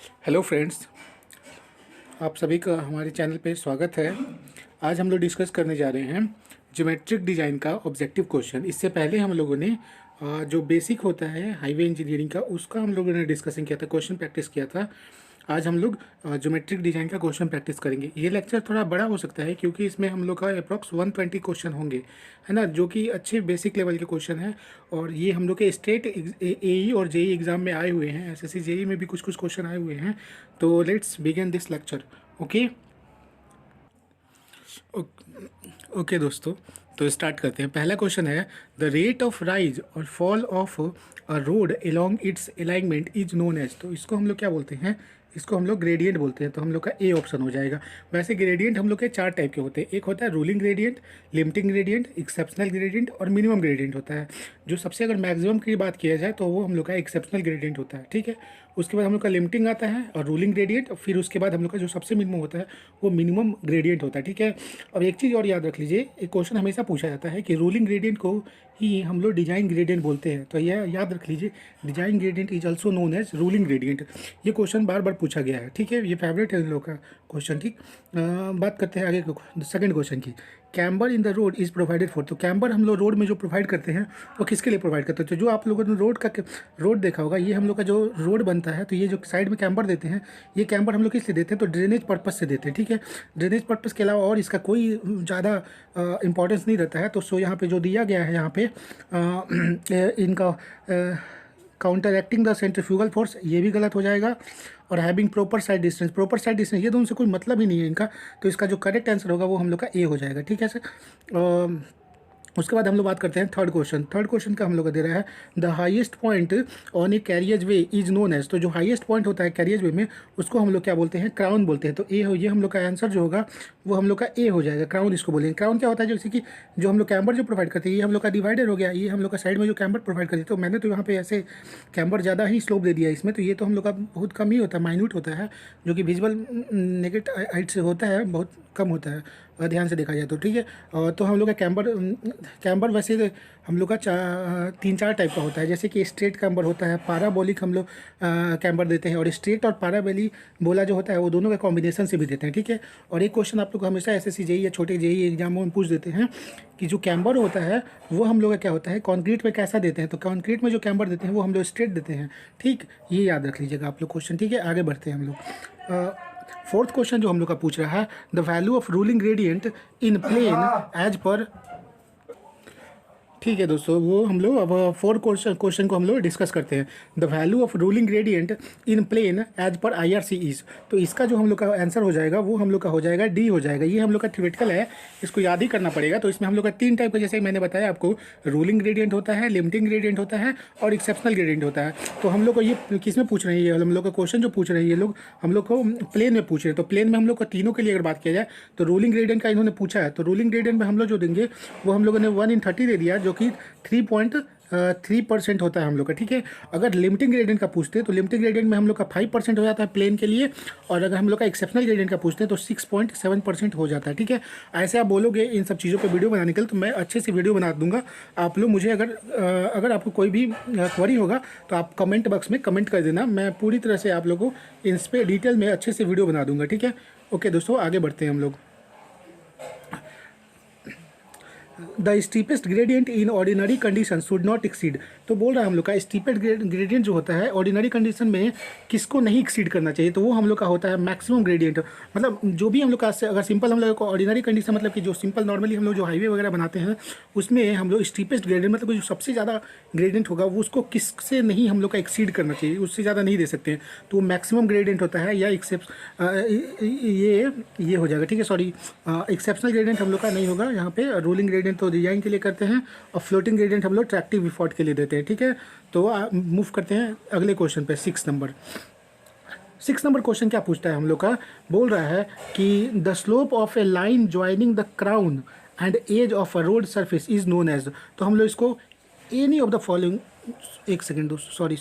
Hello friends, आप सभी का हमारे चैनल पे स्वागत है। आज हम लोग डिस्कस करने जा रहे हैं ज्योमेट्रिक डिज़ाइन का ऑब्जेक्टिव क्वेश्चन। इससे पहले हम लोगों ने जो बेसिक होता है हाईवे इंजीनियरिंग का, उसका हम लोगों ने डिस्कशन किया था, क्वेश्चन प्रैक्टिस किया था। आज हम लोग ज्योमेट्रिक डिज़ाइन का क्वेश्चन प्रैक्टिस करेंगे। ये लेक्चर थोड़ा बड़ा हो सकता है क्योंकि इसमें हम लोग का अप्रॉक्स 120 क्वेश्चन होंगे, है ना, जो कि अच्छे बेसिक लेवल के क्वेश्चन हैं। और ये हम लोग के स्टेट एई और जेई एग्ज़ाम में आए हुए हैं, एसएससी जेई में भी कुछ कुछ क्वेश्चन आए हुए हैं। तो let's begin this lecture. Okay okay दोस्तों, तो स्टार्ट करते हैं। पहला क्वेश्चन है, द रेट ऑफ राइज और fall of a road along its alignment is known as. तो इसको हम लोग क्या बोलते हैं? इसको हम लोग ग्रेडियंट बोलते हैं। तो हम लोग का ए ऑप्शन हो जाएगा। वैसे ग्रेडियंट हम लोग के चार टाइप के होते हैं। एक होता है ruling gradient, limiting gradient, exceptional gradient और मिनिमम ग्रेडियंट होता है। जो सबसे अगर मैक्सिमम की बात किया जाए तो वो हम लोग का एक्सेप्शनल ग्रेडियंट होता है, ठीक है। उसके बाद हम लोग का लिमिटिंग आता है और रूलिंग ग्रेडियंट, और फिर उसके बाद हम लोग का जो सबसे मिनिमम होता है वो मिनिमम ग्रेडियंट होता है, ठीक है। और एक चीज़ और याद रख लीजिए, एक क्वेश्चन हमेशा पूछा जाता है कि रूलिंग ग्रेडियंट को ही हम लोग डिजाइन ग्रेडियंट बोलते हैं। तो यह याद रख लीजिए, design gradient is also known as ruling gradient. ये क्वेश्चन बार बार पूछा गया है, ठीक है। ये फेवरेट है इन लोग का क्वेश्चन, ठीक। बात करते हैं आगे सेकंड क्वेश्चन की। Camber in the road is provided for. तो कैम्बर हम लोग रोड में जो प्रोवाइड करते हैं वो किसके लिए प्रोवाइड करते हैं? तो जो आप लोगों ने रोड देखा होगा, ये हम लोग का जो रोड बनता है, तो ये जो साइड में कैम्बर देते हैं, ये कैम्बर हम लोग किस लिए देते हैं? तो ड्रेनेज पर्पज़ से देते हैं, ठीक है। ड्रेनेज पर्पज़ के अलावा और इसका कोई ज़्यादा इंपॉर्टेंस नहीं रहता है। तो सो यहाँ पे जो दिया गया है, यहाँ पे इनका counter acting the centrifugal force, ये भी गलत हो जाएगा। और हैविंग प्रॉपर साइड डिस्टेंस, ये दोनों से कोई मतलब ही नहीं है इनका। तो इसका जो करेक्ट आंसर होगा वो हम लोग का ए हो जाएगा, ठीक है सर। उसके बाद हम लोग बात करते हैं थर्ड क्वेश्चन का हम लोग का दे रहा है, the highest point on a carriageway is known as. तो जो हाईएस्ट पॉइंट होता है कैरियज वे में, उसको हम लोग क्या बोलते हैं? क्राउन बोलते हैं। तो ए हो, ये हम लोग का आंसर जो होगा वो हम लोग का ए हो जाएगा, क्राउन इसको बोलेंगे। क्राउन क्या होता है? जैसे कि जो हम लोग कैम्बर जो प्रोवाइड करते हैं, ये हम लोग का डिवाइडर हो गया, ये हम लोग का साइड में जो कैम्बर प्रोवाइड करते हैं। तो मैंने तो यहाँ पे ऐसे कैम्बर ज़्यादा ही स्लोप दे दिया इसमें, तो ये तो हम लोग का बहुत कम ही होता है, माइन्यूट होता है, जो कि विजुअल नेगेटिव हाइट से होता है, बहुत कम होता है ध्यान से देखा जाए तो, ठीक है। तो हम लोग का कैम्बर वैसे हम लोग का तीन चार टाइप का होता है। जैसे कि स्ट्रेट कैम्बर होता है, पाराबोलिक हम लोग कैम्बर देते हैं, और स्ट्रेट और पाराबोली बोला जो होता है वो दोनों का कॉम्बिनेशन से भी देते हैं, ठीक है। और एक क्वेश्चन आप लोग को हमेशा एसएससी जेईई या छोटे जेईई एग्जामों में पूछ देते हैं कि जो कैम्बर होता है वो हम लोग का क्या होता है, कॉन्क्रीट में कैसा देते हैं? तो कॉन्क्रीट में जो कैम्बर देते हैं वो हम लोग स्ट्रेट देते हैं, ठीक। ये याद रख लीजिएगा आप लोग क्वेश्चन, ठीक है। आगे बढ़ते हैं हम लोग। फोर्थ क्वेश्चन जो हम लोग का पूछ रहा है, the value of ruling gradient in plain as पर, ठीक है दोस्तों। वो हम लोग अब फोर्थ क्वेश्चन को हम लोग डिस्कस करते हैं। The value of ruling gradient in plain as पर आईआरसी इज। तो इसका जो हम लोग का आंसर हो जाएगा वो हम लोग का हो जाएगा डी हो जाएगा। ये हम लोग का थ्योरेटिकल है, इसको याद ही करना पड़ेगा। तो इसमें हम लोग का तीन टाइप का, जैसे मैंने बताया आपको, रूलिंग ग्रेडियंट होता है, लिमिटिंग ग्रेडियंट होता है और एक्सेप्शनल ग्रेडियंट होता है। तो हम लोग को ये किस में पूछ रहे हैं? ये हम लोग का क्वेश्चन जो पूछ रहे हैं ये लोग, हम लोग को प्लेन में पूछ रहे हैं। तो प्लेन में हम लोग को तीनों के लिए अगर बात किया जाए तो रूलिंग ग्रेडियंट का इन्होंने पूछा है, तो रूलिंग ग्रेडियंट में हम लोग जो देंगे वो हम लोगों ने 1/30 दे दिया, जो कि 3.3% होता है हम लोग का, ठीक है। अगर लिमिटिंग ग्रेडियंट का पूछते हैं तो लिमिटिंग ग्रेडियंट में हम लोग का 5% हो जाता है प्लेन के लिए, और अगर हम लोग का एक्सेप्शनल ग्रेडियंट का पूछते हैं तो 6.7% हो जाता है, ठीक है। ऐसे आप बोलोगे इन सब चीज़ों पे वीडियो बनाने के लिए, तो मैं अच्छे से वीडियो बना दूंगा। आप लोग मुझे अगर आपको कोई भी क्वेरी होगा तो आप कमेंट बॉक्स में कमेंट कर देना, मैं पूरी तरह से आप लोगों को इन पर डिटेल में अच्छे से वीडियो बना दूंगा, ठीक है। ओके दोस्तों, आगे बढ़ते हैं हम लोग। The steepest gradient in ordinary condition should not exceed. तो बोल रहा है हम लोग का स्टीपेस्ट ग्रेडियंट जो होता है ऑर्डिनरी कंडीशन में किसको नहीं एक्सीड करना चाहिए? तो वो हम लोग का होता है मैक्सिमम ग्रेडियंट। मतलब जो भी हम लोग का, अगर सिंपल हम लोग को ऑर्डिनरी कंडीशन मतलब कि जो सिंपल नॉर्मली हम लोग जो हाईवे वगैरह बनाते हैं उसमें हम लोग स्टीपेस्ट ग्रेडियंट मतलब जो सबसे ज़्यादा ग्रेडियंट होगा वो उसको किससे नहीं हम लोग का एक्सीड करना चाहिए, उससे ज़्यादा नहीं दे सकते हैं। तो वो मैक्सिमम ग्रेडियंट होता है, या ये हो जाएगा, ठीक है। सॉरी, एक्सेप्शनल ग्रेडियंट हम लोग का नहीं होगा यहाँ पे। रूलिंग ग्रेडियंट तो डिजाइन के लिए करते हैं, और फ्लोटिंग ग्रेडियंट हम लोग ट्रैक्टिव इफोर्ट के लिए देते हैं, ठीक है। तो मूव करते हैं अगले क्वेश्चन पे, 6 नंबर क्वेश्चन क्या पूछता है हम लोग का? बोल रहा है कि the slope of a line joining the crown and edge of a road surface is known as. तो हम लोग इसको एनी ऑफ द फॉलोइंग, एक सेकेंड दोस्तों, सॉरी,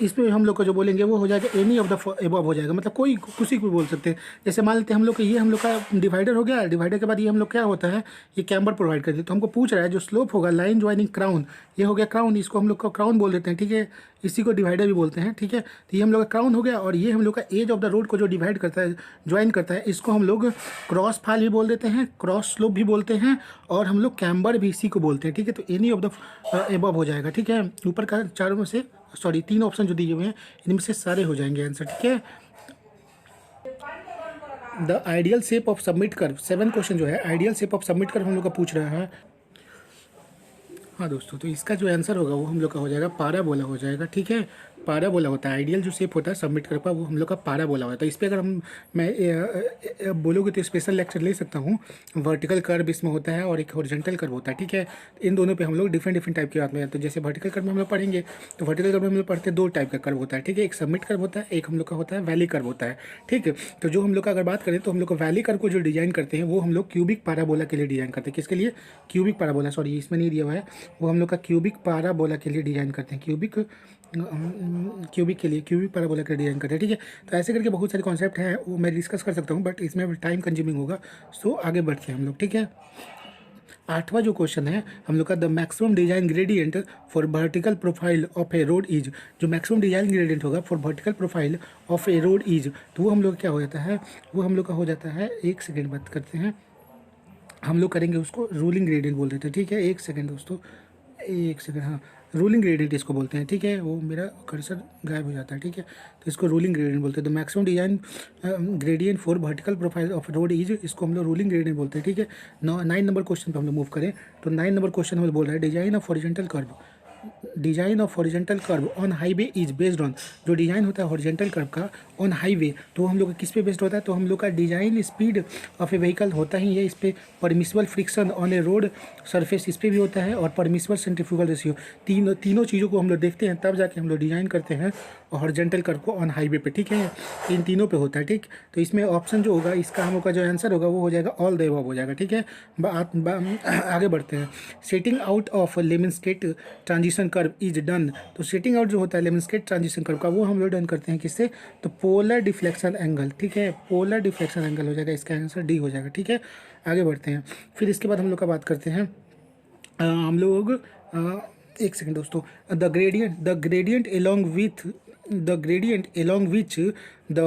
इसमें हम लोग को जो बोलेंगे वो हो जाएगा एनी ऑफ द एबव हो जाएगा, मतलब कोई किसी को भी बोल सकते हैं। जैसे मान लेते हैं हम लोग को ये हम लोग का डिवाइडर हो गया, डिवाइडर के बाद ये हम लोग क्या होता है, ये कैम्बर प्रोवाइड कर देते, तो हमको पूछ रहा है जो स्लोप होगा लाइन ज्वाइनिंग क्राउन, ये हो गया क्राउन, इसको हम लोग का क्राउन बोल देते हैं, ठीक है, इसी को डिवाइडर भी बोलते हैं, ठीक है। तो ये हम लोग का क्राउन हो गया, और ये हम लोग का एज ऑफ द रोड को जो डिवाइड करता है, ज्वाइन करता है, इसको हम लोग क्रॉस फाल भी बोल देते हैं, क्रॉस स्लोप भी बोलते हैं, और हम लोग कैम्बर भी इसी को बोलते हैं, ठीक है। तो एनी ऑफ द एबव हो जाएगा, ठीक है। ऊपर का चारों में से सॉरी 3 ऑप्शन जो दिए हुए हैं इनमें से सारे हो जाएंगे आंसर, ठीक है। The ideal shape of submit curve, 7 question जो है ideal shape of submit curve हम लोग का पूछ रहा है। हाँ दोस्तों, तो इसका जो आंसर होगा वो हम लोग का हो जाएगा पाराबोला हो जाएगा, ठीक है। पाराबोला होता है आइडियल जो शेप होता है सबमिट कर पा, वो हम लोग का पाराबोला होता है। इस पर अगर मैं बोलोगे तो स्पेशल लेक्चर ले सकता हूँ। वर्टिकल कर्व इसमें होता है और एक हॉरिजॉन्टल कर्व होता है, ठीक है। इन दोनों पे हम लोग डिफरेंट टाइप की बात में, तो जैसे वर्टिकल कर्व में हम लोग पढ़ेंगे, तो वर्टिकल कर्व में हम लोग पढ़ते हैं 2 टाइप का कर्व होता है, ठीक है। एक सबमिट कर्व होता है, एक हम लोग का होता है वैली कर्व होता है, ठीक है। तो जो हम लोग का अगर बात करें तो हम लोग को वैली कर्व को जो डिजाइन करते हैं वो हम लोग क्यूबिक पाराबोला के लिए डिजाइन करते हैं। किसके लिए? क्यूबिक पाराबोला, सॉरी इसमें नहीं दिया हुआ है, वो हम लोग का क्यूबिक पाराबोला के लिए डिजाइन करते हैं, क्यूबिक के लिए क्यूबिक पैराबोला का डिजाइन करते हैं, ठीक है। तो ऐसे करके बहुत सारे कॉन्सेप्ट हैं, वो मैं डिस्कस कर सकता हूँ, बट इसमें टाइम कंज्यूमिंग होगा, सो आगे बढ़ते हैं हम लोग, ठीक है। 8वां जो क्वेश्चन है हम लोग का, the maximum design gradient for vertical profile of A road is, जो मैक्सिमम डिजाइन ग्रेडियंट होगा for vertical profile of A road is, तो वो हम लोग क्या हो जाता है, वो हम लोग का हो जाता है, एक सेकेंड बात करते हैं, हम लोग करेंगे उसको रूलिंग ग्रेडियंट बोल देते हैं, ठीक है। एक सेकेंड दोस्तों, एक सेकेंड, हाँ रूलिंग ग्रेडियंट इसको बोलते हैं, ठीक है। वो मेरा कर्सर गायब हो जाता है, ठीक है। तो इसको रूलिंग ग्रेडियंट बोलते हैं। तो maximum design gradient for vertical profile of road is, इसको हम लोग रूलिंग ग्रेडियंट बोलते हैं, ठीक है। 9 नंबर क्वेश्चन पे हम लोग मूव करें, तो 9 नंबर क्वेश्चन हमें बोल रहा है design of horizontal curve, design of horizontal curve on highway is based on, जो डिजाइन होता है हॉरिजॉन्टल कर्व का ऑन हाईवे, तो हम लोग का किस पे बेस्ड होता है, तो हम लोग का design speed of A vehicle होता ही है, इस पे permissible friction on a road surface इस पे भी होता है, और परमिसिबल सेंट्रीफ्यूगल रेशियो, तीनों चीज़ों को हम लोग देखते हैं, तब जाके हम लोग डिजाइन करते हैं हॉरिजॉन्टल कर्व को ऑन हाईवे पे, ठीक है। इन तीनों पे होता है, ठीक। तो इसमें ऑप्शन जो होगा, इसका हम लोग का जो आंसर होगा वो हो जाएगा ऑल द अबव हो जाएगा, ठीक है। आगे बढ़ते हैं। Setting out of lemniscate transition curve is done, तो सेटिंग आउट जो होता है लेमनस्केट ट्रांजिशन कर्व का, वो हम लोग डन करते हैं किससे, तो पोलर डिफ्लेक्शन एंगल, ठीक है। पोलर डिफ्लेक्शन एंगल हो जाएगा, इसका आंसर डी हो जाएगा, ठीक है। आगे बढ़ते हैं। फिर इसके बाद हम लोग का बात करते हैं, हम लोग एक सेकंड दोस्तों, the gradient along which the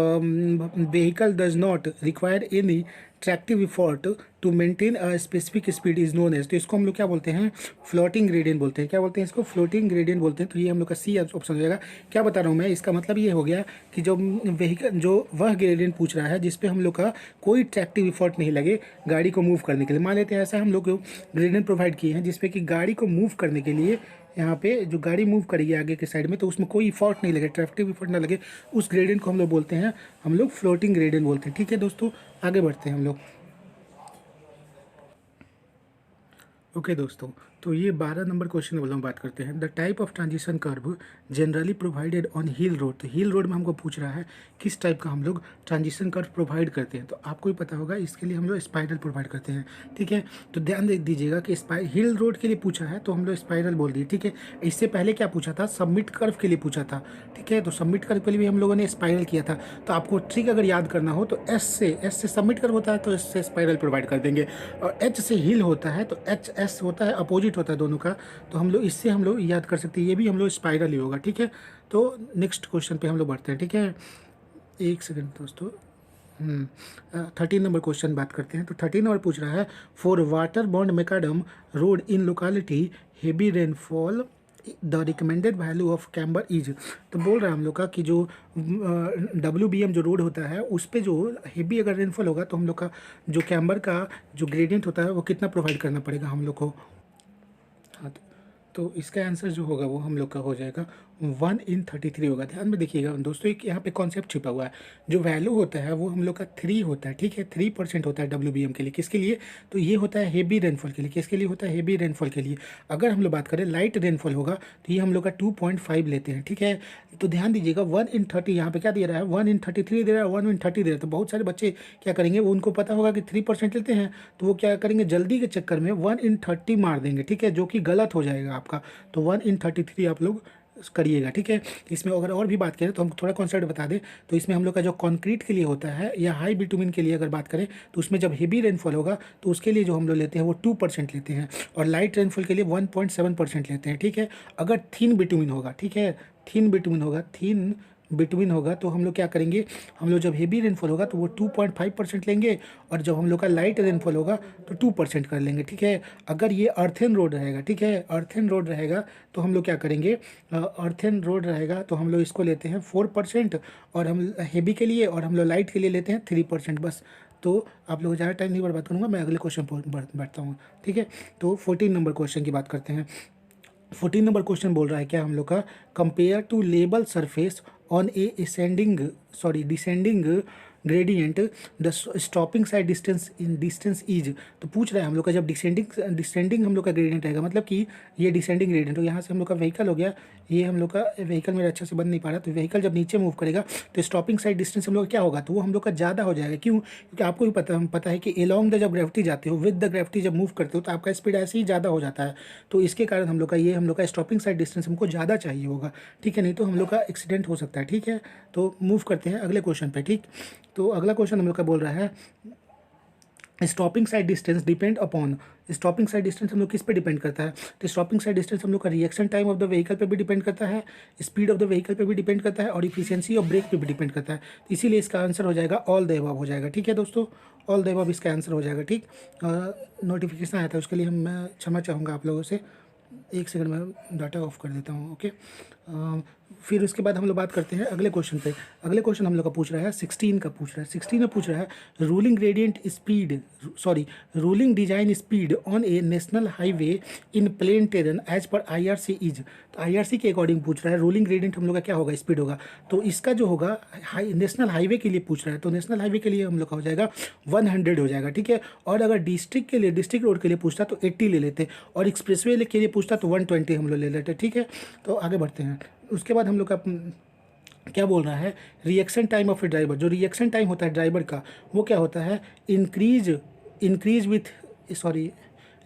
vehicle does not require any tractive effort to maintain a specific speed is known as, तो इसको हम लोग क्या बोलते हैं, फ्लोटिंग ग्रेडियंट बोलते हैं। क्या बोलते हैं इसको? फ्लोटिंग ग्रेडियंट बोलते हैं। तो ये हम लोग का सी ऑप्शन हो जाएगा। क्या बता रहा हूँ मैं, इसका मतलब ये हो गया कि जो व्हीकल, जो वह ग्रेडियंट पूछ रहा है जिसपे हम लोग का कोई ट्रैक्टिव इफर्ट नहीं लगे गाड़ी को मूव करने के लिए। मान लेते हैं ऐसा हम लोग ग्रेडियंट प्रोवाइड किए हैं जिसपे कि गाड़ी को मूव करने के लिए, यहाँ पे जो गाड़ी मूव करेगी आगे के साइड में, तो उसमें कोई इफर्ट नहीं लगे, ट्रैक्टिव इफर्ट ना लगे, उस ग्रेडियंट को हम लोग बोलते हैं, हम लोग फ्लोटिंग ग्रेडियंट बोलते हैं, ठीक है दोस्तों। आगे बढ़ते हैं हम लोग। ओके दोस्तों, तो ये 12 नंबर क्वेश्चन वाला हम बात करते हैं। The type of transition curve generally provided on hill road, तो हिल रोड में हमको पूछ रहा है किस टाइप का हम लोग ट्रांजिशन कर्व प्रोवाइड करते हैं। तो आपको ही पता होगा, इसके लिए हम लोग स्पाइरल प्रोवाइड करते हैं, ठीक है। तो ध्यान दे दीजिएगा कि हिल रोड के लिए पूछा है तो हम लोग स्पाइरल बोल दिए, ठीक है। इससे पहले क्या पूछा था, सबमिट कर्व के लिए पूछा था, ठीक है। तो सबमिट कर्व के लिए भी हम लोगों ने स्पाइरल किया था। तो आपको ट्रिक अगर याद करना हो तो एस से सबमिट कर्व होता है तो एस से स्पाइरल प्रोवाइड कर देंगे, और एच से हिल होता है तो एच एस होता है, अपोजिट होता है दोनों का। तो हम लोग इससे हम लोग याद कर सकते हैं, ये भी हम लोग स्पाइरल ही होगा, ठीक है। तो नेक्स्ट क्वेश्चन पे हम लोग बढ़ते हैं, ठीक है। एक सेकंड दोस्तों, 13 नंबर क्वेश्चन बात करते हैं। तो 13 नंबर पूछ रहा है, for water bound macadam road in locality heavy rainfall the recommended value of camber is, तो बोल रहा है हम लोग का कि जो WBM जो रोड होता है उस पर जो हेवी अगर रेनफॉल होगा तो हम लोग का जो कैम्बर का जो ग्रेडियंट होता है वो कितना प्रोवाइड करना पड़ेगा हम लोग को। हाँ, तो इसका आंसर जो होगा वो हम लोग का हो जाएगा 1/33 होगा। ध्यान में देखिएगा दोस्तों, एक यहाँ पे कॉन्सेप्ट छिपा हुआ है। जो वैल्यू होता है वो हम लोग का 3 होता है, ठीक है। 3% होता है WBM के लिए। किसके लिए? तो ये होता है हेवी रेनफॉल के लिए। किसके लिए होता है? हेवी रेनफॉल के लिए। अगर हम लोग बात करें लाइट रेनफॉल होगा तो ये हम लोग का 2.5 लेते हैं, ठीक है। तो ध्यान दीजिएगा 1/30 यहाँ पे क्या दे रहा है, 1/33 दे रहा है, 1/30 दे रहा है। तो बहुत सारे बच्चे क्या करेंगे, वो उनको पता होगा कि 3% लेते हैं, तो वो क्या करेंगे, जल्दी के चक्कर में 1/30 मार देंगे, ठीक है, जो कि गलत हो जाएगा आपका। तो 1/33 आप लोग करिएगा, ठीक है। इसमें अगर और भी बात करें तो हम थोड़ा कॉन्सेप्ट बता दें, तो इसमें हम लोग का जो कंक्रीट के लिए होता है या हाई बिटुमिन के लिए अगर बात करें तो उसमें जब हेवी रेनफॉल होगा तो उसके लिए जो हम लोग लेते हैं वो 2% लेते हैं, और लाइट रेनफॉल के लिए 1.7% लेते हैं, ठीक है। अगर थिन बिटुमिन होगा, ठीक है, थिन बिटवीन होगा तो हम लोग क्या करेंगे, हम लोग जब हेवी रेनफॉल होगा तो वो 2.5% लेंगे, और जब हम लोग का लाइट रेनफॉल होगा तो 2% कर लेंगे, ठीक है। अगर ये अर्थन रोड रहेगा, ठीक है, अर्थन रोड रहेगा तो हम लोग क्या करेंगे, अर्थन रोड रहेगा तो हम लोग इसको लेते हैं 4%, और हम हेवी के लिए और हम लोग लाइट के लिए लेते हैं 3% बस। तो आप लोग ज़्यादा टाइम नहीं बर्बाद करूँगा, मैं अगले क्वेश्चन पर बढ़ता हूँ, ठीक है। तो 14 नंबर क्वेश्चन की बात करते हैं। 14 नंबर क्वेश्चन बोल रहा है क्या हम लोग का, कंपेयर टू लेबल surface on a descending gradient the stopping sight distance is. तो पूछ रहा है हम लोग का जब डिसेंडिंग हम लोग का ग्रेडियंट रहेगा, मतलब कि ये डिसेंडिंग ग्रेडियंट हो, यहाँ से हम लोग का व्हीकल हो गया, ये हम लोग का व्हीकल मेरा अच्छा से बन नहीं पा रहा, तो व्हीकल जब नीचे मूव करेगा तो स्टॉपिंग साइड डिस्टेंस हम लोग का क्या होगा, तो वो हम लोग का ज़्यादा हो जाएगा। क्यों? क्योंकि आपको भी पता है कि एलॉन्ग द जब ग्रेविटी जाते हो, विद द ग्रेविटी जब मूव करते हो तो आपका स्पीड ऐसे ही ज़्यादा हो जाता है, तो इसके कारण हम लोग का स्टॉपिंग साइड डिस्टेंस हमको ज़्यादा चाहिए होगा, ठीक है, नहीं तो हम लोग का एक्सीडेंट हो सकता है, ठीक है। तो मूव करते हैं अगले क्वेश्चन पे, ठीक। तो अगला क्वेश्चन हम लोग का बोल रहा है stopping sight distance depend upon, stopping sight distance हम लोग किस पे डिपेंड करता है, तो स्टॉपिंग साइड डिस्टेंस हम लोग का reaction time of the vehicle पे भी डिपेंड करता है, स्पीड ऑफ द व्हीकल पे भी डिपेंड करता है, और इफिशियंसी ऑफ ब्रेक पे भी डिपेंड करता है। तो इसीलिए इसका आंसर हो जाएगा ऑल द अबव हो जाएगा, ठीक है दोस्तों, ऑल द अबव इसका आंसर हो जाएगा, ठीक। नोटिफिकेशन आया था उसके लिए मैं क्षमा चाहूँगा आप लोगों से, एक सेकंड में डाटा ऑफ कर देता हूँ, ओके। फिर उसके बाद हम लोग बात करते हैं अगले क्वेश्चन पे। अगले क्वेश्चन हम लोग का पूछ रहा है 16 का पूछ रहा है, 16 में पूछ रहा है ruling design speed on a national highway in plain terrain as per IRC is. तो IRC के अकॉर्डिंग पूछ रहा है रूलिंग ग्रेडियंट हम लोग का क्या होगा, स्पीड होगा। तो इसका जो होगा नेशनल हाईवे के लिए पूछ रहा है, तो नेशनल हाईवे के लिए हम लोग का हो जाएगा 100 हो जाएगा, ठीक है। और अगर डिस्ट्रिक्ट रोड के लिए पूछता तो 80 ले लेते, और एक्सप्रेसवे के लिए पूछता तो 120 हम लोग ले लेते, ठीक है। तो आगे बढ़ते हैं। उसके बाद हम लोग का क्या बोल रहा है, reaction time of A driver, जो रिएक्शन टाइम होता है ड्राइवर का वो क्या होता है, increase with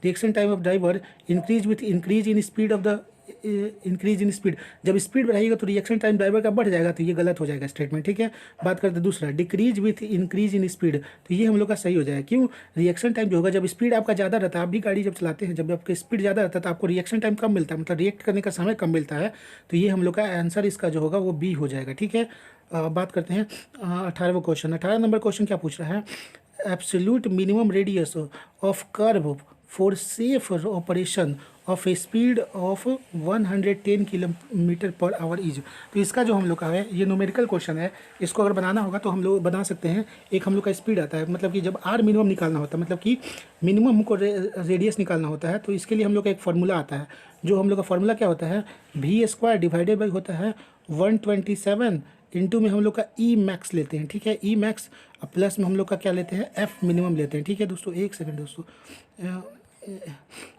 reaction time of driver increase with increase in speed of the increase in speed. जब स्पीड बढ़ाएगा तो रिएक्शन टाइम ड्राइवर का बढ़ जाएगा, तो ये गलत हो जाएगा स्टेटमेंट, ठीक है। बात करते हैं दूसरा, decrease with increase in speed, तो ये हम लोग का सही हो जाएगा। क्यों? रिएक्शन टाइम जो होगा जब स्पीड आपका ज़्यादा रहता है, आप भी गाड़ी जब चलाते हैं जब आपका स्पीड ज़्यादा रहता है तो आपको रिएक्शन टाइम कम मिलता है, मतलब रिएक्ट करने का समय कम मिलता है, तो ये हम लोग का आंसर इसका जो होगा वो बी हो जाएगा, ठीक है। बात करते हैं 18वां क्वेश्चन। 18 नंबर क्वेश्चन क्या पूछ रहा है, absolute minimum radius of curve for safe operation of A speed of 110 kilometre per hour is. तो इसका जो हम लोग का है ये न्यूमेरिकल क्वेश्चन है, इसको अगर बनाना होगा तो हम लोग बना सकते हैं। एक हम लोग का स्पीड आता है, मतलब कि जब आर मिनिमम निकालना होता है, मतलब कि मिनिमम हमको रेडियस निकालना होता है, तो इसके लिए हम लोग का एक फार्मूला आता है, जो हम लोग का फार्मूला क्या होता है, V² डिवाइडेड बाई होता है 127 इंटू में हम लोग का ई मैक्स लेते हैं, ठीक है, ई मैक्स, प्लस में हम लोग का क्या लेते हैं, एफ मिनिमम लेते हैं, ठीक है दोस्तों। एक सेकंड दोस्तों,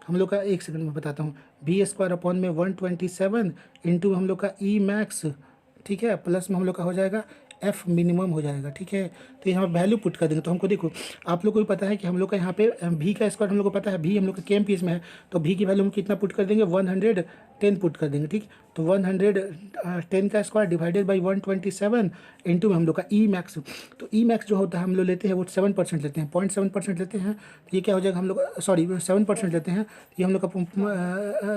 हम लोग का एक सेकंड में बताता हूँ, V² अपॉन में 127 इंटू हम लोग का ई मैक्स, ठीक है, प्लस में हम लोग का हो जाएगा एफ मिनिमम हो जाएगा, ठीक है। तो यहाँ वैल्यू पुट कर देंगे तो हमको देखो, आप लोग को भी पता है कि हम लोग का यहाँ पे भी का स्क्वायर हम लोग को पता है, भी हम लोग का KMPS में है, तो भी की वैल्यू हम कितना पुट कर देंगे, 110 पुट कर देंगे, ठीक। तो 110 का स्क्वायर डिवाइडेड बाई 127 इंटू में हम लोग का ई मैक्स, तो ई मैक्स जो होता है हम लोग लेते हैं वो 7% लेते हैं, 0.7% लेते हैं, तो ये क्या हो जाएगा हम लोग 7% लेते हैं, तो ये हम लोग का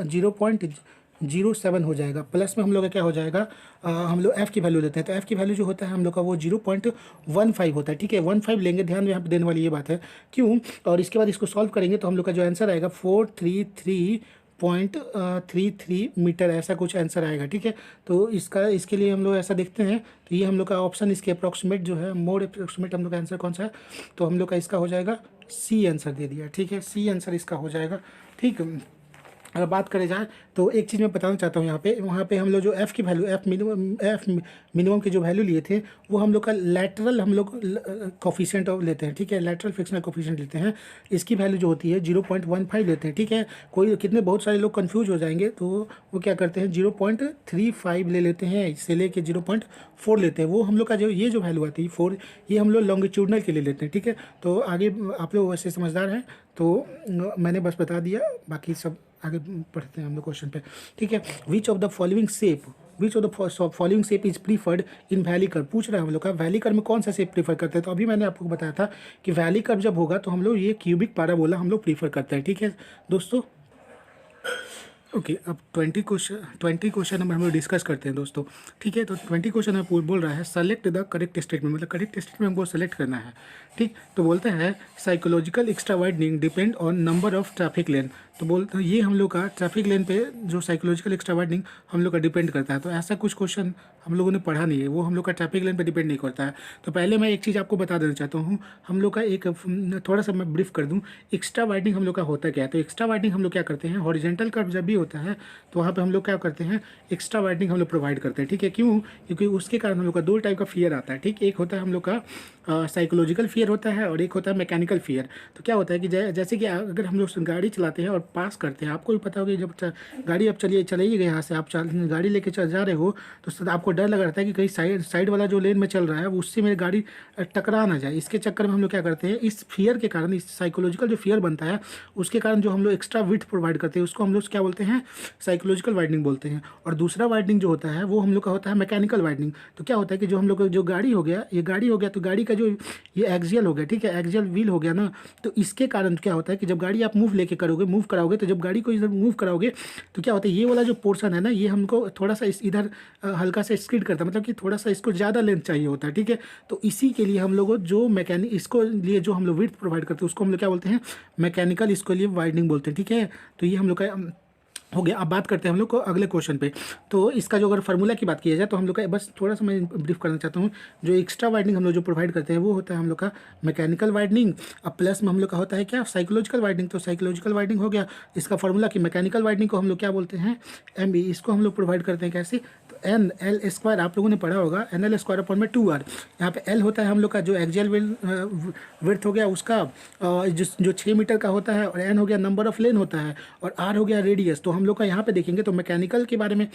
0.07 हो जाएगा, प्लस में हम लोग का क्या हो जाएगा, हम लोग एफ़ की वैल्यू लेते हैं, तो एफ़ की वैल्यू जो होता है हम लोग का वो 0.15 होता है, ठीक है, 15 लेंगे, ध्यान में यहाँ पे देने वाली ये बात है, क्यों। और इसके बाद इसको सॉल्व करेंगे तो हम लोग का जो आंसर आएगा 433.33 मीटर, ऐसा कुछ आंसर आएगा, ठीक है। तो इसके लिए हम लोग ऐसा देखते हैं, तो ये हम लोग का ऑप्शन इसके अप्रॉक्सीमेट जो है, मोर अप्रॉक्सीमेट हम लोग का आंसर कौन सा है, तो हम लोग का इसका हो जाएगा सी आंसर दे दिया, ठीक है, सी आंसर इसका हो जाएगा, ठीक। अगर बात करें जाए तो एक चीज़ मैं बताना चाहता हूँ वहाँ पे हम लोग जो एफ़ की वैल्यू एफ़ मिनिमम की जो वैल्यू लिए थे वो हम लोग का लैटरल हम लोग कोफिशिएंट लेते हैं, ठीक है, लैटरल फ्रिक्शनल कोफिशिएंट लेते हैं, इसकी वैल्यू जो होती है 0.15 लेते हैं, ठीक है। बहुत सारे लोग कन्फ्यूज हो जाएंगे, तो वो क्या करते हैं 0.35 ले लेते हैं, इससे लेके 0.4 लेते हैं, वो हम लोग का जो ये जो वैल्यू आती है 4, ये हम लोग लॉन्गिट्यूडनल के लिए लेते हैं, ठीक है। तो आगे आप लोग वैसे समझदार हैं, तो मैंने बस बता दिया, बाकी सब आगे पढ़ते हैं हम लोग क्वेश्चन पे, ठीक है। Which of the following shape is preferred in valley curve, पूछ रहा है हम लोग का वैली कर्व में कौन सा शेप प्रीफर करते हैं। तो अभी मैंने आपको बताया था कि वैली कर्व जब होगा तो हम लोग ये क्यूबिक पैराबोला हम लोग प्रीफर करते हैं, ठीक है दोस्तों। ओके, अब 20 क्वेश्चन हम लोग डिस्कस करते हैं दोस्तों, ठीक है। तो 20 क्वेश्चन में बोल रहा है सेलेक्ट द करेक्ट स्टेटमेंट, मतलब करेक्ट स्टेटमेंट हमको सेलेक्ट करना है, ठीक। तो बोलते हैं psychological extra widening depend on number of traffic lane. तो बोलते हैं ये हम लोग का ट्रैफिक लेन पे जो साइकोलॉजिकल एक्स्ट्रा वाइडनिंग हम लोग का डिपेंड करता है। तो ऐसा कुछ क्वेश्चन हम लोगों ने पढ़ा नहीं है, वो हम लोग का ट्रैफिक लेन पे डिपेंड नहीं करता है। तो पहले मैं एक चीज़ आपको बता देना चाहता हूँ, हम लोग का एक थोड़ा सा मैं ब्रीफ कर दूँ, एक्स्ट्रा वाइडनिंग हम लोग का होता क्या है। तो एक्स्ट्रा वाइडनिंग हम लोग क्या करते हैं, हॉरिजॉन्टल कर्व जब भी होता है तो वहाँ पे हम लोग क्या करते हैं, एक्स्ट्रा वाइडनिंग हम लोग प्रोवाइड करते हैं, ठीक है। क्यों? क्योंकि उसके कारण हम लोग का दो टाइप का फियर आता है, ठीक। एक होता है हम लोग का साइकोलॉजिकल फियर होता है और एक होता है मैकेनिकल फियर। तो क्या होता है कि जैसे कि अगर हम लोग गाड़ी चलाते हैं और पास करते हैं, आपको भी पता होगा जब गाड़ी अब चलिए यहाँ से आप गाड़ी लेके जा रहे हो तो आपको डर लग रहा है कि कहीं साइड वाला जो लेन में चल रहा है वो उससे मेरी गाड़ी टकरा ना जाए। इसके चक्कर में हम लोग क्या करते हैं, इस फियर के कारण, इस साइकोलॉजिकल जो फियर बनता है उसके कारण जो हम लोग एक्स्ट्रा विड्थ प्रोवाइड करते हैं उसको हम लोग क्या बोलते हैं, साइकोलॉजिकल वाइडनिंग बोलते हैं। और दूसरा वाइडनिंग जो होता है वो हम लोग का होता है मैकेनिकल वाइडनिंग। तो क्या होता है कि जो हम लोग जो गाड़ी हो गया, ये गाड़ी हो गया तो गाड़ी का जो ये एक्सियल हो गया, ठीक है, एक्सियल व्हील हो गया ना, तो इसके कारण क्या होता है कि जब गाड़ी आप मूव कराओगे तो जब गाड़ी को इधर मूव कराओगे तो क्या होता है, ये वाला जो पोर्शन है ना ये हमको थोड़ा सा इधर हल्का सा स्किड करता है, मतलब कि थोड़ा सा इसको ज़्यादा लेंथ चाहिए होता है, ठीक है। तो इसी के लिए हम लोग जो मैकेनिक इसको लिए जो हम लोग विड्थ प्रोवाइड करते हैं उसको हम लोग क्या बोलते हैं, मैकेनिकल, इसको लिए वाइडनिंग बोलते हैं, ठीक है। तो ये हम लोग का हो गया। अब बात करते हैं हम लोग को अगले क्वेश्चन पे। तो इसका जो अगर फार्मूला की बात की जाए तो हम लोग का बस थोड़ा सा मैं ब्रीफ करना चाहता हूँ, जो एक्स्ट्रा वाइडनिंग हम लोग जो प्रोवाइड करते हैं वो होता है हम लोग का मैकेनिकल वाइडनिंग। अब प्लस में हम लोग का होता है क्या, साइकोलॉजिकल वाइडनिंग। तो साइकोलॉजिकल वाइडनिंग हो गया, इसका फार्मूला कि मैकेनिकल वाइडनिंग को हम लोग क्या बोलते हैं, MB। इसको हम लोग प्रोवाइड करते हैं कैसे, तो NL² आप लोगों ने पढ़ा होगा, NL²/2R। यहाँ पे L होता है हम लोग का जो एक्सियल विड्थ हो गया उसका, जो 6 मीटर का होता है, और N हो गया नंबर ऑफ लेन होता है, और R हो गया रेडियस। तो हम लोग का यहाँ पे देखेंगे तो मैकेनिकल के बारे में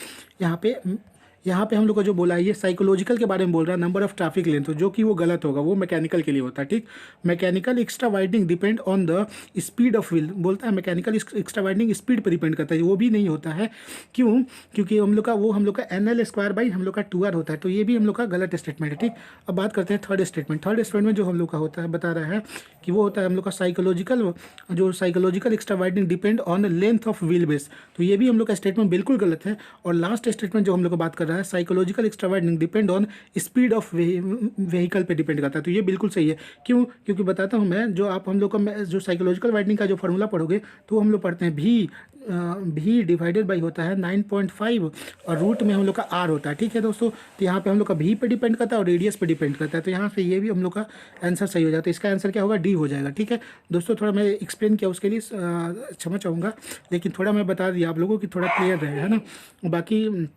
यहाँ पे हम लोग को जो बोला है ये साइकोलॉजिकल के बारे में बोल रहा है, नंबर ऑफ ट्रैफिक लेन, तो जो कि वो गलत होगा, वो मैकेनिकल के लिए होता है, ठीक। Mechanical extra widening depend on the speed of wheel, बोलता है मैकेनिकल एक्स्ट्रा वाइडनिंग स्पीड पर डिपेंड करता है, वो भी नहीं होता है। क्यों? क्योंकि हम लोग का NL² हम लोग का 2R होता है। तो ये भी हम लोग का गलत स्टेटमेंट है, ठीक। अब बात करते हैं थर्ड स्टेटमेंट में जो हम लोग का होता है, बता रहा है कि वो होता है हम लोग का psychological extra widening depend on length of wheel base. तो ये भी हम लोग का स्टेटमेंट बिल्कुल गलत है। और लास्ट स्टेटमेंट जो हम लोग को बात कर रहा है, psychological extra widening depend on speed of vehicle पे डिपेंड करता है। तो ये बिल्कुल सही है। क्यों? क्योंकि बताता हूँ मैं, जो आप हम लोग का जो साइकोलॉजिकल वाइडनिंग का जो फार्मूला पढ़ोगे तो हम लोग पढ़ते हैं भी डिवाइडेड बाई होता है 9.5 और रूट में हम लोग का R होता है, ठीक है दोस्तों। तो यहाँ पे हम लोग का भी पे डिपेंड करता है और रेडियस पे डिपेंड करता है। तो यहाँ से ये भी हम लोग का आंसर सही हो जाता है। तो इसका आंसर क्या होगा, D हो जाएगा, ठीक है दोस्तों। थोड़ा मैं एक्सप्लेन किया उसके लिए क्षमा चाहूँगा, लेकिन थोड़ा मैं बता दिया आप लोगों की थोड़ा क्लियर रहे, है ना। बाकी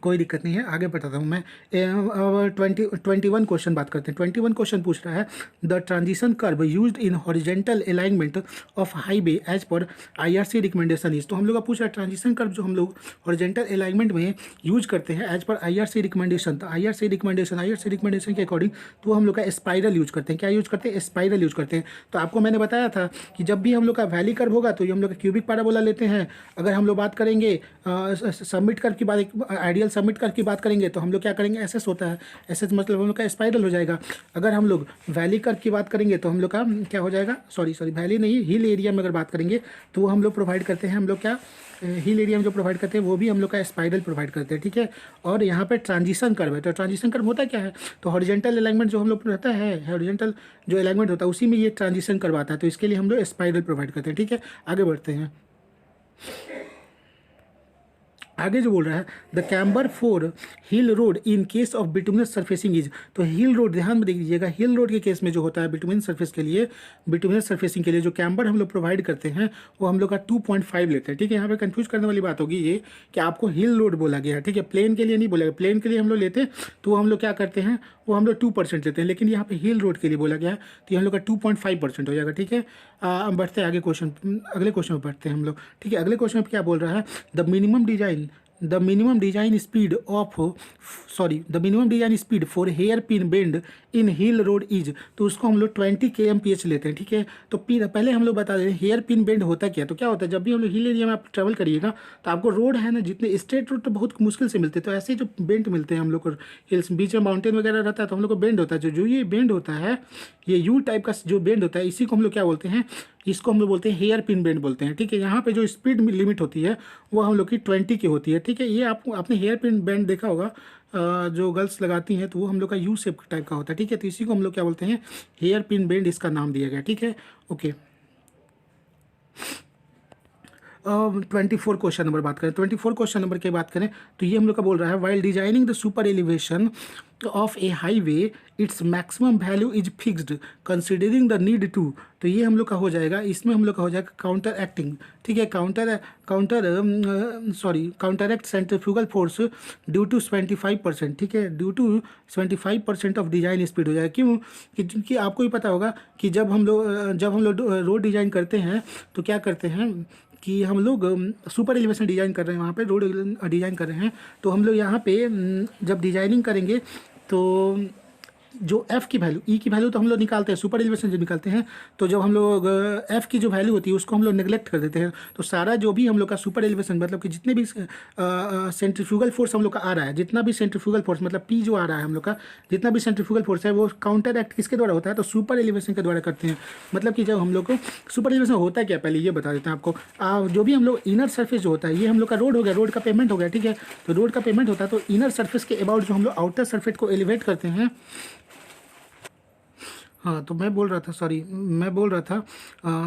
कोई दिक्कत नहीं है, आगे बताता हूँ मैं। 21 क्वेश्चन बात करते हैं। 21 क्वेश्चन पूछ रहा है the transition curve used in horizontal alignment of highway as per IRC recommendation is. तो हम लोग का पूछ रहा है ट्रांजिशन कर्व जो हम लोग हॉरिजेंटल अलाइनमेंट में यूज करते हैं एज पर IRC रिकमेंडेशन। तो IRC रिकमेंडेशन के अकॉर्डिंग तो हम लोग का स्पाइरल यूज करते हैं। क्या यूज करते हैं? स्पाइरल यूज करते हैं। तो आपको मैंने बताया था कि जब भी हम लोग का वैली कर्व होगा तो ये हम लोग का क्यूबिक पैराबोला लेते हैं। अगर हम लोग बात करेंगे सबमिट कर्व की बात, आइडियल सबमिट कर्व की बात करेंगे तो हम लोग क्या करेंगे, SS होता है, SS मतलब हम लोग का स्पाइरल हो जाएगा। अगर हम लोग वैली कर्व की बात करेंगे तो हम लोग का क्या हो जाएगा, सॉरी वैली नहीं, हिल एरिया में अगर बात करेंगे तो वो हम लोग प्रोवाइड करते हैं, हम लोग क्या हिल एरिया में जो प्रोवाइड करते हैं वो भी हम लोग का स्पाइरल प्रोवाइड करते हैं, ठीक है। और यहाँ पे ट्रांजिशन कर्व है। तो ट्रांजिशन कर्व होता क्या है, तो हॉरिजॉन्टल अलाइनमेंट जो हम लोग रहता है, हॉरिजॉन्टल जो अलाइनमेंट होता है उसी में ये ट्रांजिशन कर्व आता है। तो इसके लिए हम लोग स्पाइरल प्रोवाइड करते हैं, ठीक है। आगे बढ़ते हैं। आगे जो बोल रहा है the camber 4 hill road in case of bituminous surfacing is. तो हिल रोड ध्यान में देख लीजिएगा, हिल रोड के केस में जो होता है बिटुमिनस सरफेसिंग के लिए जो कैम्बर हम लोग प्रोवाइड करते हैं वो हम लोग का 2.5 लेते हैं, ठीक है। यहाँ पे कंफ्यूज करने वाली बात होगी ये कि आपको हिल रोड बोला गया है, ठीक है, प्लेन के लिए नहीं बोला गया। प्लेन के लिए हम लोग लेते हैं तो हम लोग क्या करते हैं, वो हम लोग 2% लेते हैं, लेकिन यहाँ पे हिल रोड के लिए बोला गया है तो ये हम लोग का 2.5% हो जाएगा, ठीक है। बढ़ते हैं अगले क्वेश्चन में बढ़ते हैं हम लोग, ठीक है। अगले क्वेश्चन में क्या बोल रहा है the minimum design the minimum design speed of the minimum design speed for hairpin bend in hill road is, तो उसको हम लोग 20 kmph लेते हैं, ठीक है। तो पिन पहले हम लोग बता दें हेयर पिन बेंड होता क्या है। तो क्या होता है, जब भी हम लोग हिल एरिया में आप ट्रैवल करिएगा तो आपको रोड है ना, जितने स्ट्रेट रोड तो बहुत मुश्किल से मिलते हैं, तो ऐसे जो बेंड मिलते हैं हम लोग को हिल्स बीच में माउंटेन वगैरह रहता है तो हम लोग को बेंड होता है, जो ये बेंड होता है, ये यू टाइप का जो बेंड होता है, इसी को हम लोग क्या बोलते हैं, इसको हम लोग बोलते हैं हेयर पिन बेंड बोलते हैं, ठीक है। यहाँ पे जो स्पीड लिमिट होती है वो हम लोग की 20 की होती है, ठीक है। ये आपने हेयर पिन बैंड देखा होगा, जो गर्ल्स लगाती हैं, तो वो हम लोग का यू शेप टाइप का होता है, ठीक है। तो इसी को हम लोग क्या बोलते हैं, हेयर पिन बैंड, इसका नाम दिया गया, ठीक है। ओके, 24 क्वेश्चन नंबर बात करें, 24 क्वेश्चन नंबर की बात करें तो ये हम लोग का बोल रहा है, while designing the super elevation of a highway its maximum value is fixed considering the need to, तो ये हम लोग का हो जाएगा, इसमें हम लोग का हो जाएगा काउंटर एक्टिंग, ठीक है। Counter act centrifugal force due to 25%, ठीक है, due to 25% of design speed हो जाएगा। क्यों? क्योंकि आपको ही पता होगा कि जब हम लोग रोड डिजाइन करते हैं तो क्या करते हैं कि हम लोग सुपर एलिवेशन डिज़ाइन कर रहे हैं, वहाँ पे रोड डिज़ाइन कर रहे हैं, तो हम लोग यहाँ पे जब डिज़ाइनिंग करेंगे तो जो एफ़ की वैल्यू, ई की वैल्यू तो हम लोग निकालते हैं, सुपर एलिवेशन जब निकालते हैं तो जब हम लोग एफ़ की जो वैल्यू होती है उसको हम लोग नेग्लेक्ट कर देते हैं। तो सारा जो भी हम लोग का सुपर एलिवेशन मतलब कि जितने भी सेंट्रीफ्यूगल फोर्स हम लोग का आ रहा है, जितना भी सेंट्रीफ्यूगल फोर्स मतलब पी जो आ रहा है हम लोग का, जितना भी सेंट्रीफ्यूगल फोर्स है वो काउंटर एक्ट किसके द्वारा होता है, तो सुपर एलिवेशन के द्वारा करते हैं। मतलब कि जब हम लोग को सुपर एलिवेशन होता है क्या, पहले ये बता देते हैं आपको। जो भी हम लोग इनर सर्फेस जो होता है, ये हम लोग का रोड हो गया, रोड का पेमेंट हो गया, ठीक है। तो रोड का पेमेंट होता है, तो इनर सर्फेस के अबाउट जो हम लोग आउटर सर्फेस को एलिवेट करते हैं, हाँ, तो मैं बोल रहा था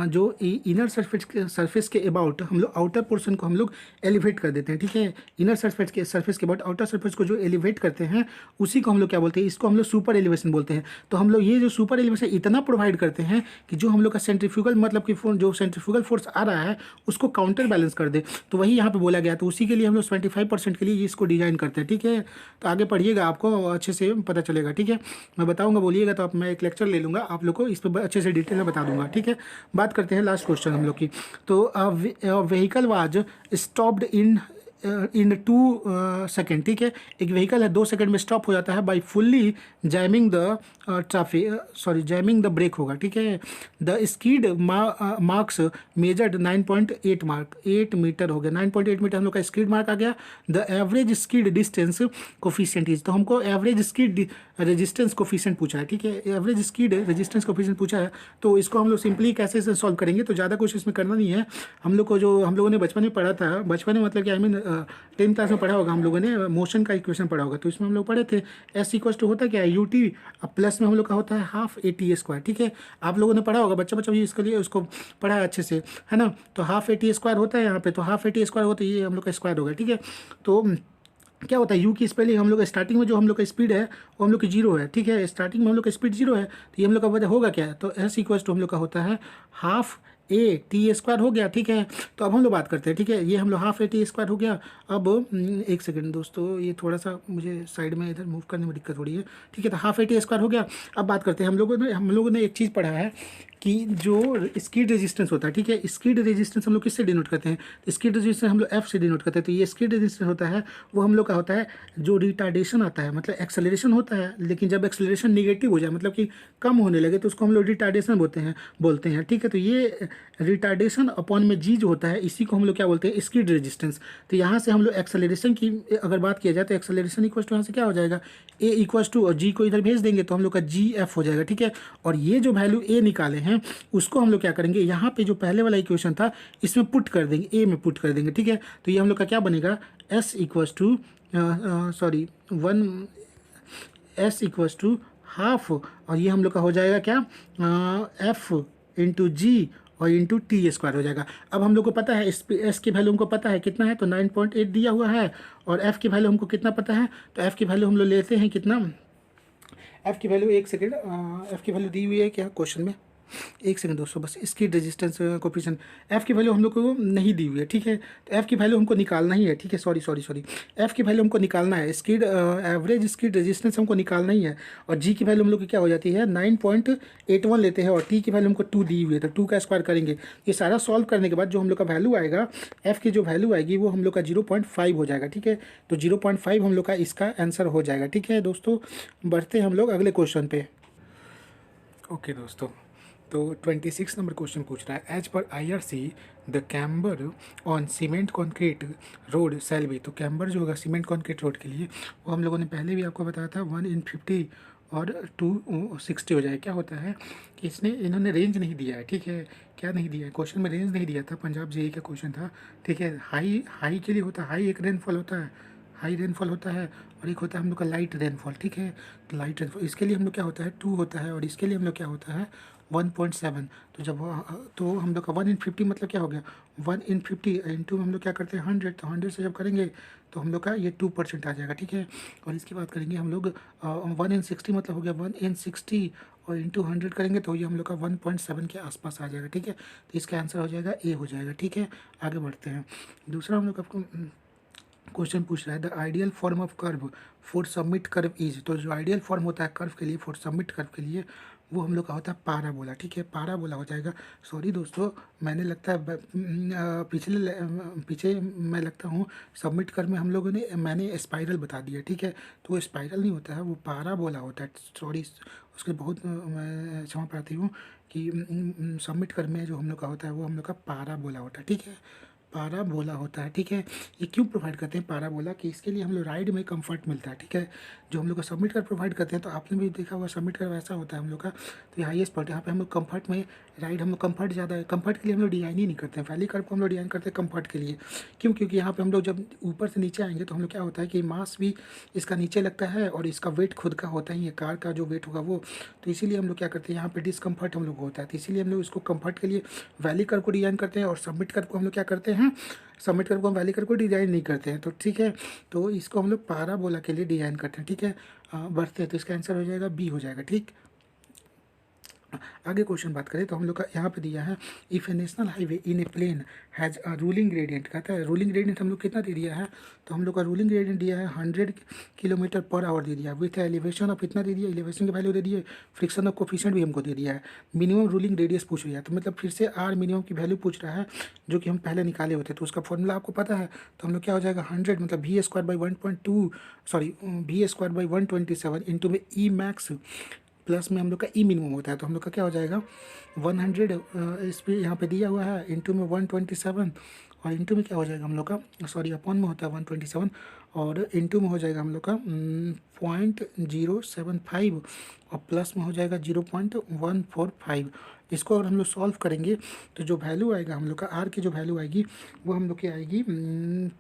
जो इनर सरफेस के अबाउट हम लोग आउटर पोर्शन को हम लोग एलिवेट कर देते हैं, ठीक है। इनर सरफेस के अबाउट आउटर सरफेस को जो एलिवेट करते हैं उसी को हम लोग क्या बोलते हैं, इसको हम लोग सुपर एलिवेशन बोलते हैं। तो हम लोग ये जो सुपर एलिवेशन इतना प्रोवाइड करते हैं कि जो हम लोग का सेंट्रीफ्यूगल मतलब कि जो सेंट्रीफ्यूगल फोर्स आ रहा है उसको काउंटर बैलेंस कर दे, तो वही यहाँ पे बोला गया। तो उसी के लिए हम लोग 25% के लिए इसको डिजाइन करते हैं, ठीक है। तो आगे पढ़िएगा, आपको अच्छे से पता चलेगा, ठीक है। मैं बताऊँगा, बोलिएगा तो मैं एक लेक्चर ले लूँगा, आप लोग को इस पर अच्छे से डिटेल में बता दूंगा, ठीक है। बात करते हैं लास्ट क्वेश्चन हम लोग की। तो vehicle was stopped in 2 second, ठीक है। एक व्हीकल है 2 सेकेंड में स्टॉप हो जाता है by fully jamming the jamming the brake होगा, ठीक है। The speed marks measured 8 metre हो गया, 9.8 मीटर हम लोग का स्पीड मार्क आ गया। The average speed distance coefficient is, तो हमको एवरेज स्पीड रेजिस्टेंस कोफिशिएंट पूछा है, ठीक है। एवरेज स्पीड रेजिस्टेंस कोफिशिएंट पूछा है, तो इसको हम लोग सिंपली कैसे से सॉल्व करेंगे, तो ज़्यादा कुछ इसमें करना नहीं है। हम लोग को जो हम लोगों ने बचपन में पढ़ा था, बचपन में मतलब कि आई मीन 10th क्लास में पढ़ा होगा, हम लोगों ने मोशन का इक्वेशन पढ़ा होगा, तो इसमें हम लोग पढ़े थे एस इक्वल टू होता क्या है यू टी, प्लस में हम लोग का होता है हाफ ए टी स्क्वायर, ठीक है। आप लोगों ने पढ़ा होगा, बच्चा भी इसके लिए उसको पढ़ा है अच्छे से, है ना। तो हाफ ए टी स्क्वायर होता है यहाँ पे, तो हाफ ए टी स्क्वायर होता है, ये हम लोग का स्क्वायर होगा, ठीक है। तो क्या होता है, यू की स्पेलिंग हम लोग स्टार्टिंग में जो हम लोग का स्पीड है वो हम लोग की जीरो है, ठीक है। स्टार्टिंग में हम लोग का स्पीड जीरो है, तो ये हम लोग का वजह होगा क्या है, तो एस इक्वल टू हम लोग का होता है हाफ ए टी स्क्वायर हो गया, ठीक है। तो अब हम लोग बात करते हैं, ठीक है। ये हम लोग हाफ ए टी स्क्वायर हो गया। अब एक सेकंड दोस्तों, ये थोड़ा सा मुझे साइड में इधर मूव करने में दिक्कत हो रही है, ठीक है। तो हाफ ए टी स्क्वायर हो गया। अब बात करते हैं, हम लोगों ने एक चीज़ पढ़ा है कि जो स्किड रेजिस्टेंस होता है, ठीक है। स्किड रेजिस्टेंस हम लोग किससे डिनोट करते हैं, स्किड रेजिस्टेंस हम लोग एफ से डिनोट करते हैं। तो ये स्किड रेजिस्टेंस होता है वो हम लोग का होता है जो रिटार्डेशन आता है, मतलब एक्सेलरेशन होता है, लेकिन जब एक्सेलरेशन निगेटिव हो जाए मतलब कि कम होने लगे तो उसको हम लोग रिटार्डेशन बोलते हैं, ठीक है। तो ये रिटार्डेशन अपॉन में जी जो होता है इसी को हम लोग क्या बोलते हैं, स्किड रेजिस्टेंस। तो यहाँ से हम लोग एक्सेलरेशन की अगर बात किया जाए तो एक्सेलरेशन इक्वल टू यहाँ से क्या हो जाएगा, ए इक्वल टू, और जी को इधर भेज देंगे तो हम लोग का जी एफ हो जाएगा, ठीक है। और ये जो वैल्यू ए निकाले हैं उसको हम लोग क्या करेंगे, यहाँ पे जो पहले वाला इक्वेशन था इसमें पुट कर देंगे, ए में पुट कर देंगे, ठीक है। तो ये हम लोग का क्या बनेगा, S equals to S equals to half, और ये हम लोग का हो जाएगा क्या, एफ इंटू जी और इंटू टी स्क्वायर हो जाएगा। अब हम लोग को पता है एस की वैल्यू हमको पता है कितना है, तो 9.8 दिया हुआ है, और एफ की वैल्यू हमको कितना पता है, तो एफ की वैल्यू हम लोग लेते हैं कितना, एफ की वैल्यू एक सेकेंड, एफ की वैल्यू दी हुई है क्या क्वेश्चन में, एक सेकंड दोस्तों, बस स्किड रेजिस्टेंस कोफिशिएंट एफ़ की वैल्यू हम लोग को नहीं दी हुई है, ठीक है। तो एफ़ की वैल्यू हमको निकालना ही है, ठीक है। सॉरी, एफ़ की वैल्यू हमको निकालना है, स्किड एवरेज स्किड रेजिस्टेंस हमको निकालना ही है। और जी की वैल्यू हम लोग की क्या हो जाती है 9.81 लेते हैं, और टी की वैल्यू हमको 2 दी हुई है, तो 2 का स्क्वायर करेंगे। ये सारा सॉल्व करने के बाद जो हम लोग का वैल्यू आएगा, एफ़ की जो वैल्यू आएगी वो हम लोग का 0.5 हो जाएगा, ठीक है। तो 0.5 हम लोग का इसका आंसर हो जाएगा, ठीक है दोस्तों। बढ़ते हैं हम लोग अगले क्वेश्चन पे। ओके दोस्तों, तो 26 नंबर क्वेश्चन पूछ रहा है, as per IRC the camber on cement concrete road shall be. तो कैम्बर जो होगा सीमेंट कॉन्क्रीट रोड के लिए, वो हम लोगों ने पहले भी आपको बताया था 1/50 और 260 हो जाए। क्या होता है कि इन्होंने रेंज नहीं दिया है, ठीक है। क्या नहीं दिया है, क्वेश्चन में रेंज नहीं दिया था, पंजाब जेई का क्वेश्चन था, ठीक है। हाई हाई के लिए होता है, हाई एक रेनफॉल होता है, हाई रेनफॉल होता है, और एक होता है हम लोग का लाइट रेनफॉल, ठीक है। तो लाइट रेनफॉल इसके लिए हम लोग क्या होता है 2 होता है, और इसके लिए हम लोग क्या होता है 1.7। तो जब तो हम लोग का 1/50 मतलब क्या हो गया 1/50 इंटू हम लोग क्या करते हैं 100, तो 100 से जब करेंगे तो हम लोग का ये 2% आ जाएगा, ठीक है। और इसकी बात करेंगे हम लोग 1/60 मतलब हो गया 1/60, और इंटू 100 करेंगे तो ये हम लोग का 1.7 के आसपास आ जाएगा, ठीक है। तो इसका आंसर हो जाएगा ए हो जाएगा, ठीक है। आगे बढ़ते हैं। दूसरा हम लोग आपको क्वेश्चन पूछ रहा है, the ideal form of curve for submit curve is. तो जो आइडियल फॉर्म होता है कर्व के लिए, फॉर सबमिट कर्व के लिए, वो हम लोग का होता है पाराबोला, ठीक है। पाराबोला हो जाएगा। सॉरी दोस्तों, मैंने लगता है पीछे मैं लगता हूँ सबमिट कर्व में हम लोगों ने मैंने स्पाइरल बता दिया, ठीक है। तो वो स्पाइरल नहीं होता है, वो पाराबोला होता है। सॉरी, उसके बहुत मैं क्षमा प्रार्थी हूँ कि सबमिट कर्व में जो हम लोग का होता है वो हम लोग का पाराबोला होता है, ठीक है। पाराबोला होता है, ठीक है। ये क्यों प्रोवाइड करते हैं पाराबोला, कि इसके लिए हम लोग राइड में कंफर्ट मिलता है, ठीक है। जो हम लोग का सबमिट कर प्रोवाइड करते हैं, तो आपने भी देखा हुआ सबमिट कर वैसा होता है हम लोग का। तो ये हाईएस्ट पॉइंट यहाँ पे हम लोग कंफर्ट में राइड, हम लोग कंफर्ट ज़्यादा है, कंफर्ट के लिए हम लोग डिजाइन ही नहीं करते हैं। वैली कर्व को हम लोग डिजाइन करते हैं कंफर्ट के लिए। क्यों? क्योंकि यहाँ पे हम लोग जब ऊपर से नीचे आएंगे तो हम लोग क्या होता है कि मास भी इसका नीचे लगता है, और इसका वेट खुद का होता ही है, कार का जो वेट होगा वो। तो इसीलिए हम लोग क्या करते हैं यहाँ पे डिस्कम्फर्ट हम लोग को होता है, तो इसीलिए हम लोग इसको कंफर्ट के लिए वैली कर्व को डिजाइन करते हैं। और सबमिट कर्व को हम लोग क्या करते हैं, सबमिट कर्व को हम वैली कर्व को डिजाइन नहीं करते हैं, तो ठीक है। तो इसको हम लोग पाराबोला के लिए डिजाइन करते हैं, ठीक है। बढ़ते हैं, तो इसका आंसर हो जाएगा बी हो जाएगा, ठीक। आगे क्वेश्चन बात करें तो हम लोग का यहाँ पे दिया है, if a national highway in a plain has a ruling gradient. कहता है रूलिंग ग्रेडियंट हम लोग कितना दे दिया है, तो हम लोग का रूलिंग ग्रेडियंट दिया है 100 किलोमीटर पर आवर दे दिया, विथ एलिवेशन ऑफ इतना दे दिया, एलिवेशन की वैल्यू दे दिए, फ्रिक्शन ऑफ कोफिशिएंट भी हमको दे दिया है, मिनिमम रूलिंग रेडियस पूछ लिया। तो मतलब फिर से आर मिनिमम की वैल्यू पूछ रहा है, जो कि हम पहले निकाले होते। तो उसका फॉर्मूला आपको पता है, तो हम लोग क्या हो जाएगा 100 मतलब V² 127 इंटू में ई मैक्स प्लस में हम लोग का ई मिनिमम होता है, तो हम लोग का क्या हो जाएगा 100 इस पर यहाँ पे दिया हुआ है, इंटू में 127, और इंटू में क्या हो जाएगा हम लोग का, सॉरी अपॉन में होता है 127, और इंटू में हो जाएगा हम लोग का 0.075, और प्लस में हो जाएगा 0.145। इसको अगर हम लोग सॉल्व करेंगे तो जो वैल्यू आएगा हम लोग का आर की जो वैल्यू आएगी वो हम लोग की आएगी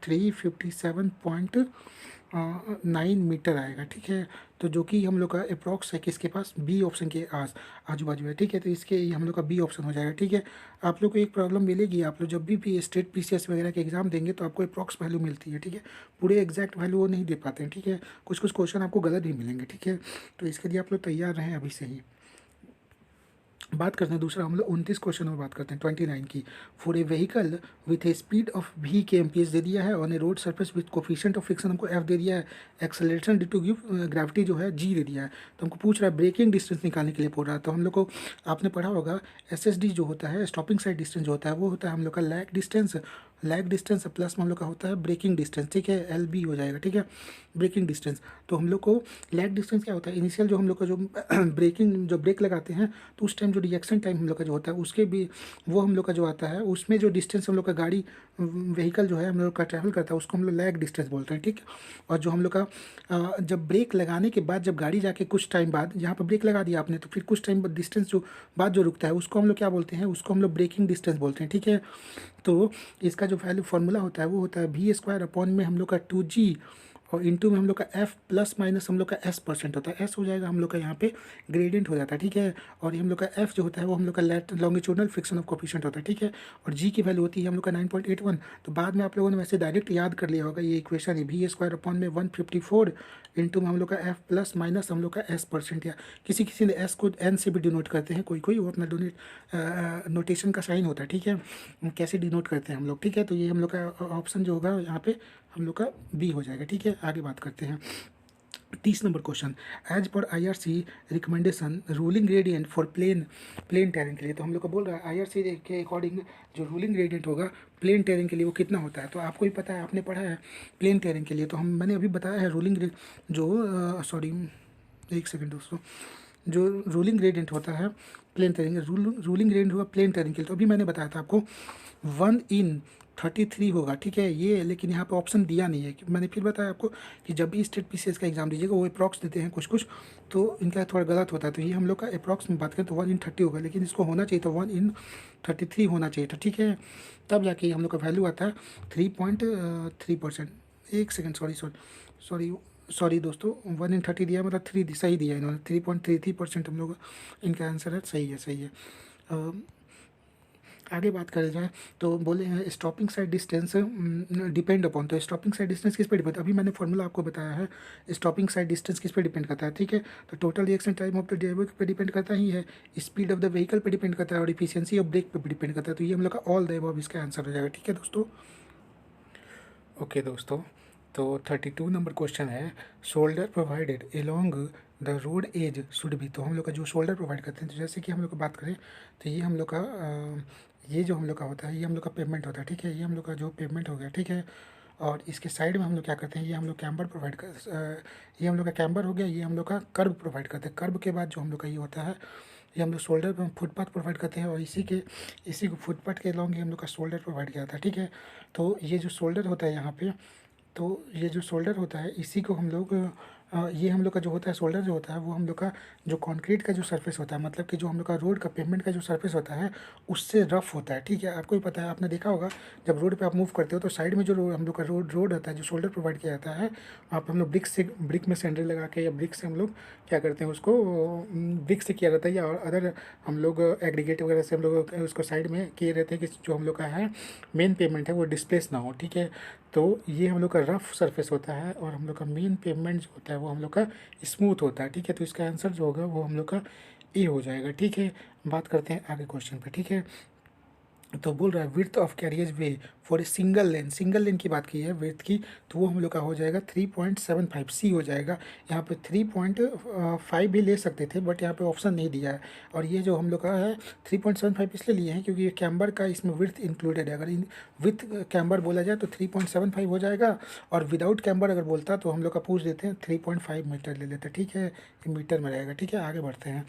357.9 मीटर आएगा, ठीक है। तो जो कि हम लोग का अप्रॉक्स है किसके पास, बी ऑप्शन के आजू बाजू है, ठीक है। तो इसके हम लोग का बी ऑप्शन हो जाएगा, ठीक है। आप लोग को एक प्रॉब्लम मिलेगी, आप लोग जब भी स्टेट PCS वगैरह के एग्जाम देंगे तो आपको अप्रॉक्स वैल्यू मिलती है, ठीक है। पूरे एग्जैक्ट वैल्यू वो नहीं दे पाते हैं, ठीक है। कुछ कुछ क्वेश्चन आपको गलत भी मिलेंगे, ठीक है। तो इसके लिए आप लोग तैयार रहें अभी से ही। बात करते हैं दूसरा, हम लोग 29 क्वेश्चन में बात करते हैं 29 की। For a vehicle with a speed of v kmph दे दिया है, on a road surface with coefficient of friction हमको f दे दिया है, acceleration due to give gravity जो है g दे दिया है। तो हमको पूछ रहा है ब्रेकिंग डिस्टेंस निकालने के लिए पूछ रहा है। तो हम लोग को आपने पढ़ा होगा SSD जो होता है, स्टॉपिंग साइड डिस्टेंस जो होता है, वो होता है हम लोग का लैग डिस्टेंस प्लस में हम लोग का होता है ब्रेकिंग डिस्टेंस, ठीक है। LB हो जाएगा, ठीक है, ब्रेकिंग डिस्टेंस। तो हम लोग को लैग डिस्टेंस क्या होता है, इनिशियल जो हम लोग का जो ब्रेक लगाते हैं तो उस टाइम जो रिएक्शन टाइम हम लोग का जो होता है उसके भी वो हम लोग का जो आता है, उसमें जो डिस्टेंस हम लोग का गाड़ी व्हीकल जो है हम लोग का ट्रैवल करता है उसको हम लोग लैग डिस्टेंस बोलते हैं, ठीक है। और जो हम लोग का जब ब्रेक लगाने के बाद जब गाड़ी जाके कुछ टाइम बाद यहाँ पर ब्रेक लगा दिया आपने, तो फिर कुछ टाइम डिस्टेंस जो बाद जो रुकता है उसको हम लोग क्या बोलते हैं, उसको हम लोग ब्रेकिंग डिस्टेंस बोलते हैं, ठीक है। तो इसका जो वैल्यू फार्मूला होता है वो होता है V² अपॉन में हम लोग का 2G, और इंटू में हम लोग का एफ प्लस माइनस हम लोग का एस परसेंट होता है, एस हो जाएगा हम लोग का यहाँ पे ग्रेडियंट हो जाता है, ठीक है। और ये हम लोग का एफ जो होता है वो हम लोग का लॉन्गिट्यूडनल फ्रिक्शन ऑफ कोफिशिएंट होता है, ठीक है। और जी की वैल्यू होती है हम लोग का 9.81। तो बाद में आप लोगों ने वैसे डायरेक्ट याद कर लिया होगा ये इक्वेशन है, वी स्क्वायर अपॉन में 154 इंटू में हम लोग का एफ प्लस माइनस हम लोग का एस परसेंट, या किसी किसी ने एस को एन से भी डिनोट करते हैं, कोई कोई वो अपना नोटेशन का साइन होता है, ठीक है, कैसे डिनोट करते हैं हम लोग, ठीक है। तो ये हम लोग का ऑप्शन जो होगा यहाँ पे हम लोग का बी हो जाएगा, ठीक है। आगे बात करते हैं 30 number question, as per IRC recommendation ruling gradient for plain terrain के लिए। तो हम लोग को बोल रहा है IRC के अकॉर्डिंग जो रूलिंग ग्रेडियंट होगा प्लेन टेरेन के लिए वो कितना होता है। तो आपको भी पता है, आपने पढ़ा है प्लेन टेरेन के लिए। तो मैंने अभी बताया है रूलिंग जो सॉरी एक सेकेंड दोस्तों, जो रूलिंग ग्रेडियंट होता है प्लेन टेरिंग, रूलिंग ग्रेडियंट होगा प्लेन टेरिंग के लिए। तो अभी मैंने बताया था आपको 1/33 होगा, ठीक है ये। लेकिन यहाँ पे ऑप्शन दिया नहीं है, मैंने फिर बताया आपको कि जब भी स्टेट PCS का एग्जाम दीजिएगा वो अप्रॉक्स देते हैं कुछ कुछ, तो इनका थोड़ा गलत होता है। तो ये हम लोग का अप्रॉक्स में बात करें तो 1/30 होगा, लेकिन इसको होना चाहिए था 1/33 होना चाहिए था, ठीक है। तब जाके हम लोग का वैल्यू आता है 3.3%। एक सेकेंड, सॉरी दोस्तों, 1/30 दिया मतलब 3 सही दिया इन्होंने, 3.33% हम लोग इनका आंसर है, सही है, सही है। आगे बात करें जाए तो बोले हैं stopping sight distance depend upon. तो स्टॉपिंग साइड डिस्टेंस किस पे डिपेंड, अभी मैंने फॉर्मूला आपको बताया है स्टॉपिंग साइड डिस्टेंस किस पे डिपेंड करता है, ठीक है। तो total reaction time of the driver पे डिपेंड करता ही है, स्पीड ऑफ द व्हीकल पे डिपेंड करता है, और इफिशियंसी ऑफ ब्रेक पे भी डिपेंड करता है। तो ये हम लोग का ऑल द अबव इसका आंसर हो जाएगा, ठीक है दोस्तों। ओके दोस्तों, तो 32 नंबर क्वेश्चन है shoulder provided along the road as should be. तो हम लोग का जो शोल्डर प्रोवाइड करते हैं, तो जैसे कि हम लोग को बात करें तो ये हम लोग का ये जो हम लोग का होता है ये हम लोग का पेमेंट होता है, ठीक है। ये हम लोग का जो पेमेंट हो गया, ठीक है। और इसके साइड में हम लोग क्या करते हैं, ये हम लोग कैम्बर प्रोवाइड कर ये हम लोग का कैम्बर हो गया, ये हम लोग का कर्ब प्रोवाइड करते हैं। कर्ब के बाद जो हम लोग का ये होता है ये हम लोग शोल्डर पर फुटपाथ प्रोवाइड करते हैं, और इसी को फुटपाथ के लॉन्ग ही हम लोग का शोल्डर प्रोवाइड किया था, ठीक है। तो ये जो शोल्डर होता है यहाँ पे, तो ये जो शोल्डर होता है इसी को हम लोग ये हम लोग का जो होता है शोल्डर जो होता है वो हम लोग का जो कंक्रीट का जो सरफेस होता है, मतलब कि जो हम लोग का रोड का पेमेंट का जो सरफेस होता है उससे रफ होता है, ठीक है। आपको भी पता है, आपने देखा होगा जब रोड पे आप मूव करते हो तो साइड में जो हम लोग का रोड होता है जो शोल्डर प्रोवाइड किया जाता है, वहाँ पर हम लोग ब्रिक में सैंडल लगा के या ब्रिक से हम लोग क्या करते हैं उसको ब्रिक से किया जाता है, या अदर हम लोग एग्रीगेट वगैरह से हम लोग उसको साइड में किए रहते हैं कि जो हम लोग का है मेन पेमेंट है वो डिस्प्लेस ना हो, ठीक है। तो ये हम लोग का रफ सरफेस होता है, और हम लोग का मेन पेमेंट जो होता है वो हम लोग का स्मूथ होता है, ठीक है। तो इसका आंसर जो होगा वो हम लोग का ए हो जाएगा, ठीक है। बात करते हैं आगे क्वेश्चन पे, ठीक है। तो बोल रहा है width of carriage way for a single lane की बात की है विड्थ की, तो वो हम लोग का हो जाएगा 3.75 सी हो जाएगा। यहाँ पे 3.5 भी ले सकते थे, बट यहाँ पे ऑप्शन नहीं दिया है। और ये जो हम लोग का है 3.75 इसलिए लिए हैं क्योंकि ये कैम्बर का इसमें विड्थ इंक्लूडेड है। अगर विथ कैम्बर बोला जाए तो 3.75 हो जाएगा, और विदाउट कैम्बर अगर बोलता तो हम लोग का पूछ देते हैं 3.5 मीटर ले लेते, ठीक है। ये मीटर में रहेगा, ठीक है। आगे बढ़ते हैं,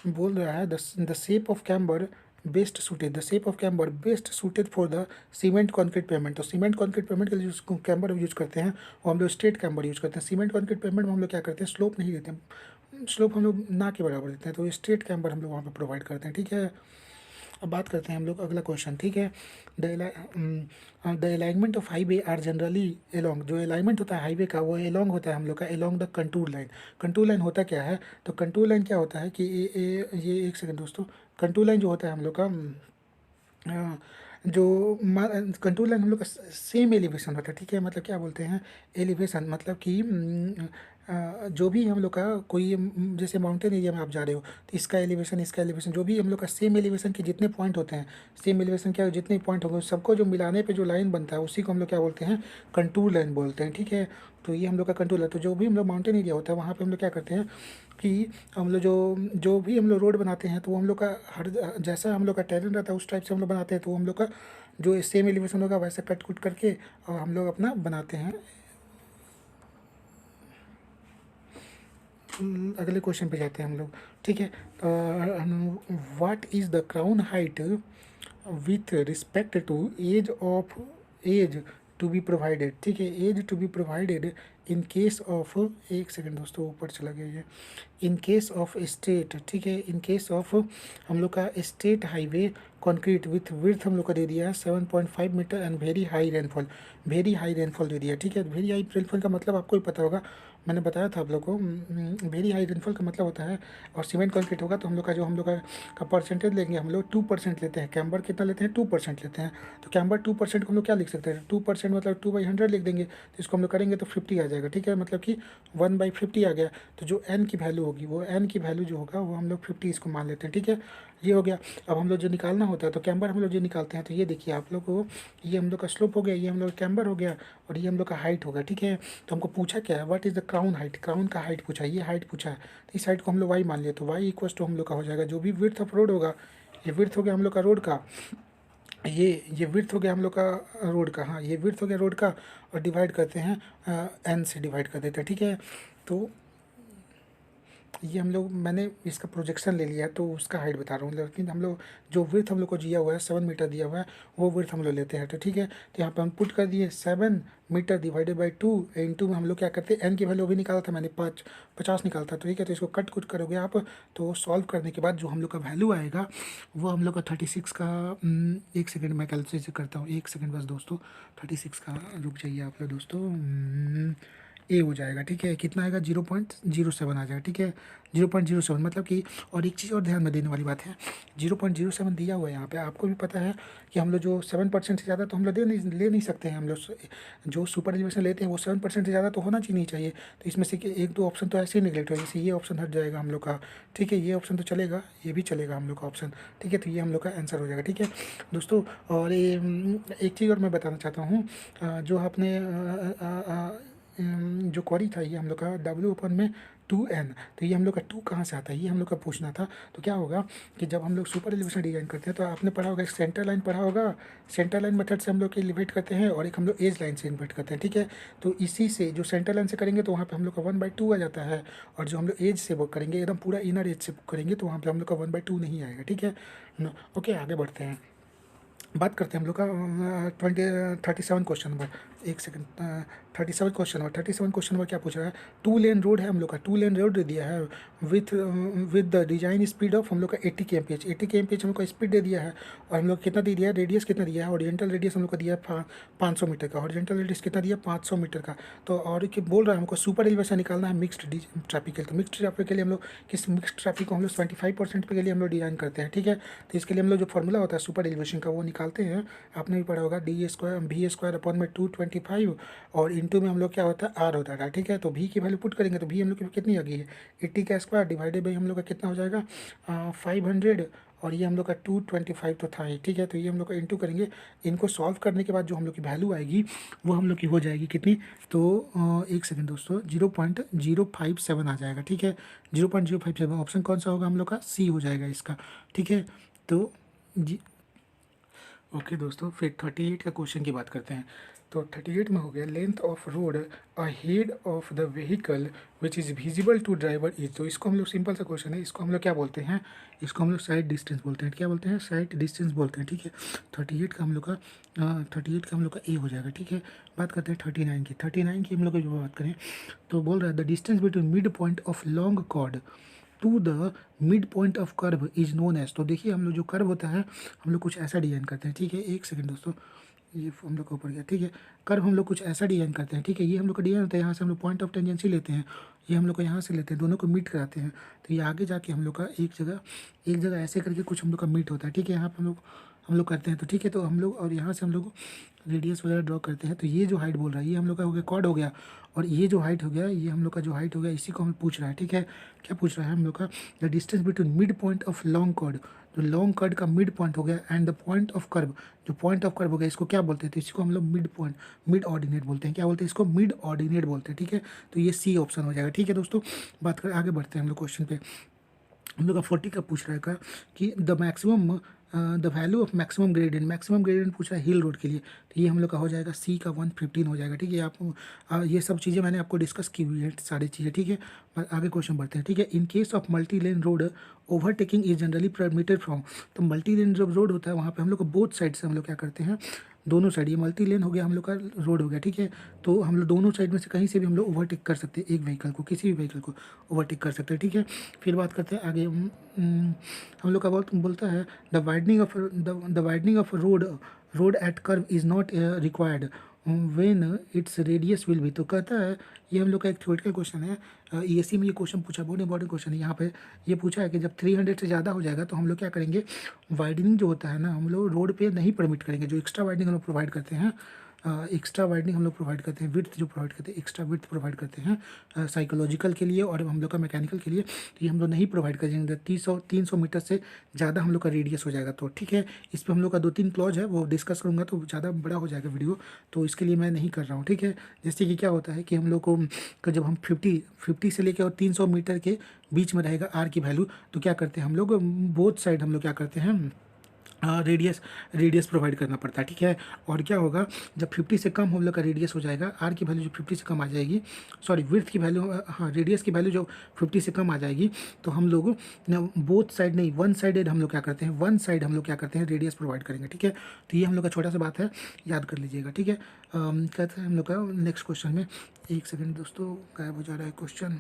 बोल रहा है the shape of camber best suited, the shape of camber best suited for the cement concrete payment. तो सीमेंट कॉन्क्रीट पेमेंट के लिए जो कैम्बर यूज करते हैं वो हम लोग स्ट्रेट कैम्बर यूज करते हैं। सीमेंट कॉन्क्रीट पेमेंट में हम लोग क्या करते हैं स्लोप नहीं देते हैं, स्लोप हम लोग ना के बराबर देते हैं, तो स्ट्रेट कैम्बर हम लोग वहाँ पे प्रोवाइड करते हैं, ठीक है। अब बात करते हैं हम लोग अगला क्वेश्चन, ठीक है। The alignment of highway are generally along, जो अलाइनमेंट होता है हाईवे का वो एलोंग होता है हम लोग का along the contour line. Contour line होता क्या है, तो कंटूर लाइन क्या होता है कि ये एक सेकंड दोस्तों, कंटूर लाइन जो होता है हम लोग का जो कंटूर लाइन हम लोग का सेम एलिवेशन होता है, ठीक है। मतलब क्या बोलते हैं एलिवेशन, मतलब कि जो भी हम लोग का कोई जैसे माउंटेन एरिया में आप जा रहे हो तो इसका एलिवेशन जो भी हम लोग का सेम एलिवेशन के जितने पॉइंट होते हैं, सेम एलिवेशन क्या जितने पॉइंट होंगे सबको जो मिलाने पे जो लाइन बनता है उसी को हम लोग क्या बोलते हैं कंटूर लाइन बोलते हैं, ठीक है। तो ये हम लोग का कंटूर लाइन, तो जो भी हम लोग माउंटेन एरिया होता है वहाँ पे हम लोग क्या करते हैं कि हम लोग जो भी हम लोग रोड बनाते हैं तो हम लोग का हर जैसा हम लोग का टेरेन रहता है उस टाइप से हम लोग बनाते हैं, तो हम लोग का जो सेम एलिवेशन होगा वैसा कट कुट करके और हम लोग अपना बनाते हैं। अगले क्वेश्चन पे जाते हैं हम लोग, ठीक है। What is the crown height with respect to edge to be provided, ठीक है। Edge to be provided in case of, एक सेकंड दोस्तों ऊपर चला गया ये, इन केस ऑफ स्टेट, ठीक है, इन केस ऑफ हम लोग का state highway concrete with width हम लोग का दे दिया है 7.5 metre and very high rainfall, very high rainfall दे दिया है, ठीक है। वेरी हाई रेनफॉल का मतलब आपको ही पता होगा, मैंने बताया था आप लोग को। वेरी हाई रेनफॉल का मतलब होता है, और सीमेंट कंक्रीट होगा तो हम लोग का जो हम लोग का परसेंटेज लेंगे, हम लोग 2% लेते हैं। कैम्बर कितना लेते हैं? 2% लेते हैं। तो कैम्बर 2% को हम लोग क्या लिख सकते हैं? 2% मतलब 2/100 लिख देंगे, तो इसको हम लोग करेंगे तो 50 आ जाएगा, ठीक है, मतलब कि 1/50 आ गया। तो जो एन की वैल्यू होगी, वो एन की वैल्यू जो होगा वो हम लोग 50 इसको मान लेते हैं, ठीक है। ये हो गया। अब हम लोग जो निकालना होता है तो कैम्बर हम लोग जो निकालते हैं, तो ये देखिए आप लोग को, ये हम लोग का स्लोप हो गया, ये हम लोग कैम्बर हो गया, और ये हम लोग का हाइट होगा, ठीक है। तो हमको पूछा क्या है? What is the crown height, crown का हाइट पूछा है, ये हाइट पूछा है। तो इस हाइट को हम लोग वाई मान लिया, तो वाई इक्वल टू हम लोग का हो जाएगा जो भी विड्थ ऑफ रोड होगा, ये विड्थ हो गया हम लोग का रोड का, ये विड्थ हो गया हम लोग का रोड का, हाँ ये विड्थ हो गया रोड का, और डिवाइड करते हैं एन से डिवाइड कर देते हैं, ठीक है। तो ये हम लोग, मैंने इसका प्रोजेक्शन ले लिया है तो उसका हाइट बता रहा हूँ, लेकिन हम लोग जो विड्थ हम लोग को दिया हुआ है 7 मीटर दिया हुआ है, वो विड्थ हम लोग लेते हैं, तो ठीक है। तो यहाँ पे हम पुट कर दिए 7 मीटर डिवाइडेड बाई 2, इंटू में हम लोग क्या करते हैं, एन की वैल्यू भी निकाला था मैंने, 50 निकालता, तो ठीक है। तो इसको कट कुट करोगे आप, तो सॉल्व करने के बाद जो हम लोग का वैल्यू आएगा वो हम लोग का 36 का, एक सेकेंड मैं कैलकुलेट करता हूँ, एक सेकेंड बस दोस्तों, 36 का, रुक जाइए आप लोग दोस्तों, ए हो जाएगा, ठीक है। कितना आएगा? 0.07 आ जाएगा, ठीक है। 0.07 मतलब कि, और एक चीज़ और ध्यान में देने वाली बात है, 0.07 दिया हुआ है यहाँ पे, आपको भी पता है कि हम लोग जो 7% से ज़्यादा तो हम लोग ले नहीं सकते हैं। हम लोग जो सुपर एलिवेशन लेते हैं वो 7% से ज़्यादा तो होना चाहिए नहीं चाहिए। तो इसमें से एक दो ऑप्शन तो ऐसे ही निगलेक्ट हो, जैसे ये ऑप्शन हट जाएगा हम लोग का, ठीक है। ये ऑप्शन तो चलेगा, ये भी चलेगा हम लोग का ऑप्शन, ठीक है। तो ये हम लोग का आंसर हो जाएगा, ठीक है दोस्तों। और ये एक चीज़ और मैं बताना चाहता हूँ, जो आपने जो क्वेरी था, ये हम लोग का W/2N, तो ये हम लोग का 2 कहाँ से आता है, ये हम लोग का पूछना था। तो क्या होगा कि जब हम लोग सुपर एलिवेशन डिजाइन करते हैं तो आपने पढ़ा होगा, एक सेंटर लाइन पढ़ा होगा, सेंटर लाइन मेथड से हम लोग एलिवेट करते हैं, और एक हम लोग एज लाइन से इन्वर्ट करते हैं, ठीक है। तो इसी से जो सेंटर लाइन से करेंगे तो वहाँ पे हम लोग का 1/2 आ जाता है, और जो हम लोग एज से बुक करेंगे, एकदम पूरा इनर एज से बुक करेंगे, तो वहाँ पे हम लोग का 1/2 नहीं आएगा, ठीक है। ओके, आगे बढ़ते हैं, बात करते हैं हम लोग का 37 क्वेश्चन नंबर, एक सेकंड, 37 क्वेश्चन नंबर क्या पूछ रहा है? 2 लेन रोड है हम लोग का, 2 लेन रोड दे दिया है with the design speed of हम लोग का 80 kmph, 80 kmph हम लोग का स्पीड दे दिया है, और हम लोग कितना दे दिया है, रेडियस कितना दिया है, ओरिएंटल रेडियस हम लोग का दिया है 500 मीटर का, ओरिएंटल रेडियस कितना दिया, 500 मीटर का। तो और कि बोल रहा है हमको सुपर एलिवेशन निकालना है मिक्स्ड ट्रैफिक के लिए, तो मिक्स्ड ट्रैफिक के लिए हम लोग किस मिक्स्ड ट्रैफिक को हम लोग 75% के लिए हम लोग डिजाइन करते हैं, ठीक है। तो इसके लिए हम लोग जो फॉर्मूला होता है सुपर एलिवेशन का वो निकालते हैं, आपने भी पढ़ा होगा, d² और इंटू में हम लोग क्या होता है, आर होता है, ठीक है। तो भी की वैल्यू पुट करेंगे तो भी हम लोग की कितनी आ गई है, 80 का स्क्वायर डिवाइडेड बाई हम लोग का कितना हो जाएगा, 500, और ये हम लोग का 225 तो था ही, ठीक है। तो ये हम लोग का इंटू करेंगे, इनको सॉल्व करने के बाद जो हम लोग की वैल्यू आएगी वो हम लोग की हो जाएगी कितनी, तो एक सेकंड दोस्तों, 0.057 आ जाएगा, ठीक है। 0.057 ऑप्शन कौन सा होगा हम लोग का, सी हो जाएगा इसका, ठीक है। तो जी ओके दोस्तों, फिर 38 का क्वेश्चन की बात करते हैं। तो 38 में हो गया, length of road ahead of the vehicle which is visible to driver is. तो इसको हम लोग, सिंपल सा क्वेश्चन है, इसको हम लोग क्या बोलते हैं, इसको हम लोग साइड डिस्टेंस बोलते हैं, क्या बोलते हैं, साइड डिस्टेंस बोलते हैं, ठीक है। 38 का हम लोग का 38 का हम लोग का ए हो जाएगा, ठीक है। बात करते हैं 39 की हम लोग जो बात करें तो बोल रहा है the distance between mid point of long chord to the mid point of curve is known as. तो देखिए हम लोग जो कर्व होता है हम लोग कुछ ऐसा डिजाइन करते हैं, ठीक है। एक सेकंड दोस्तों, ये हम लोग का ऊपर गया, ठीक है। कर्व हम लोग कुछ ऐसा डिजाइन करते हैं, ठीक है। ये हम लोग का डिजाइन होता है, यहाँ से हम लोग पॉइंट ऑफ टेंजेंसी लेते हैं, ये हम लोग को यहाँ से लेते हैं, दोनों को मीट कराते हैं। तो ये आगे जाके हम लोग का एक जगह ऐसे करके कुछ हम लोग का मीट होता है, ठीक है। यहाँ पर हम लोग करते हैं, तो ठीक है। तो हम लोग, और यहाँ से हम लोग रेडियस वगैरह ड्रॉ करते हैं। तो ये जो हाइट बोल रहा है ये हम लोग का हो गया कॉर्ड हो गया, और ये जो हाइट हो गया ये हम लोग का जो हाइट हो गया, इसी को हम पूछ रहा है, ठीक है। क्या पूछ रहा है हम लोग का, the distance between mid point of long chord, जो लॉन्ग कॉर्ड का मिड पॉइंट हो गया, and the point of curve, जो पॉइंट ऑफ कर्व हो गया, इसको क्या बोलते हैं, तो इसको हम लोग मिड पॉइंट, मिड ऑर्डिनेट बोलते हैं, क्या बोलते हैं इसको, मिड ऑर्डिनेट बोलते हैं, ठीक है। तो ये सी ऑप्शन हो जाएगा, ठीक है दोस्तों। बात करें, आगे बढ़ते हैं हम लोग क्वेश्चन पे। हम लोग का 40 का पूछ रहा है का कि the maximum the value of maximum gradient पूछ रहा है हिल रोड के लिए। तो ये हम लोग का हो जाएगा सी का 115 हो जाएगा, ठीक है। आप ये सब चीज़ें मैंने आपको डिस्कस की हुई है सारी चीज़ें, ठीक है। आगे क्वेश्चन बढ़ते हैं, ठीक है। इन case of multi lane road overtaking is generally permitted from. तो मल्टी लेन जब रोड होता है वहाँ पे हम लोग को बोथ साइड से हम लोग क्या करते हैं, दोनों साइड, ये मल्टी लेन हो गया हम लोग का रोड हो गया, ठीक है। तो हम लोग दोनों साइड में से कहीं से भी हम लोग ओवरटेक कर सकते हैं, एक व्हीकल को, किसी भी व्हीकल को ओवरटेक कर सकते हैं, ठीक है। फिर बात करते हैं आगे, हम लोग का बोलता है the widening of road at curve is not required when its radius will be. तो कहता है, ये हम लोग का एक थ्योरेटिकल क्वेश्चन है, ईएससी में ये क्वेश्चन पूछा, बहुत इंपॉर्टेंट क्वेश्चन है। यहाँ पे ये पूछा है कि जब 300 से ज़्यादा हो जाएगा तो हम लोग क्या करेंगे, वाइडनिंग जो होता है ना, हम लोग रोड पे नहीं परमिट करेंगे। जो एक्स्ट्रा वाइडनिंग हम लोग प्रोवाइड करते हैं, एक्स्ट्रा वाइडनिंग हम लोग प्रोवाइड करते हैं, विड्थ जो प्रोवाइड करते हैं, एक्स्ट्रा विड्थ प्रोवाइड करते हैं साइकोलॉजिकल के लिए और हम लोग का मैकेनिकल के लिए, तो ये हम लोग नहीं प्रोवाइड करेंगे। 300 मीटर से ज़्यादा हम लोग का रेडियस हो जाएगा तो, ठीक है। इस पर हम लोग का 2-3 क्लॉज है, वो डिस्कस करूँगा तो ज़्यादा बड़ा हो जाएगा वीडियो, तो इसके लिए मैं नहीं कर रहा हूँ, ठीक है। जैसे कि क्या होता है कि हम लोग को जब हम 50 से लेकर और 300 मीटर के बीच में रहेगा आर की वैल्यू, तो क्या करते हैं हम लोग, बोथ साइड हम लोग क्या करते हैं, रेडियस प्रोवाइड करना पड़ता है, ठीक है। और क्या होगा, जब 50 से कम हम लोग का रेडियस हो जाएगा, आर की वैल्यू जो 50 से कम आ जाएगी, सॉरी विड्थ की वैल्यू, हाँ रेडियस की वैल्यू जो 50 से कम आ जाएगी, तो हम लोग बोथ साइड नहीं, वन साइडेड हम लोग क्या करते हैं, वन साइड हम लोग क्या करते हैं, रेडियस प्रोवाइड करेंगे, ठीक है। तो ये हम लोग का छोटा सा बात है, याद कर लीजिएगा, ठीक है। कहते हैं हम लोग का नेक्स्ट क्वेश्चन में, एक सेकेंड दोस्तों, गायब हो जा रहा है question.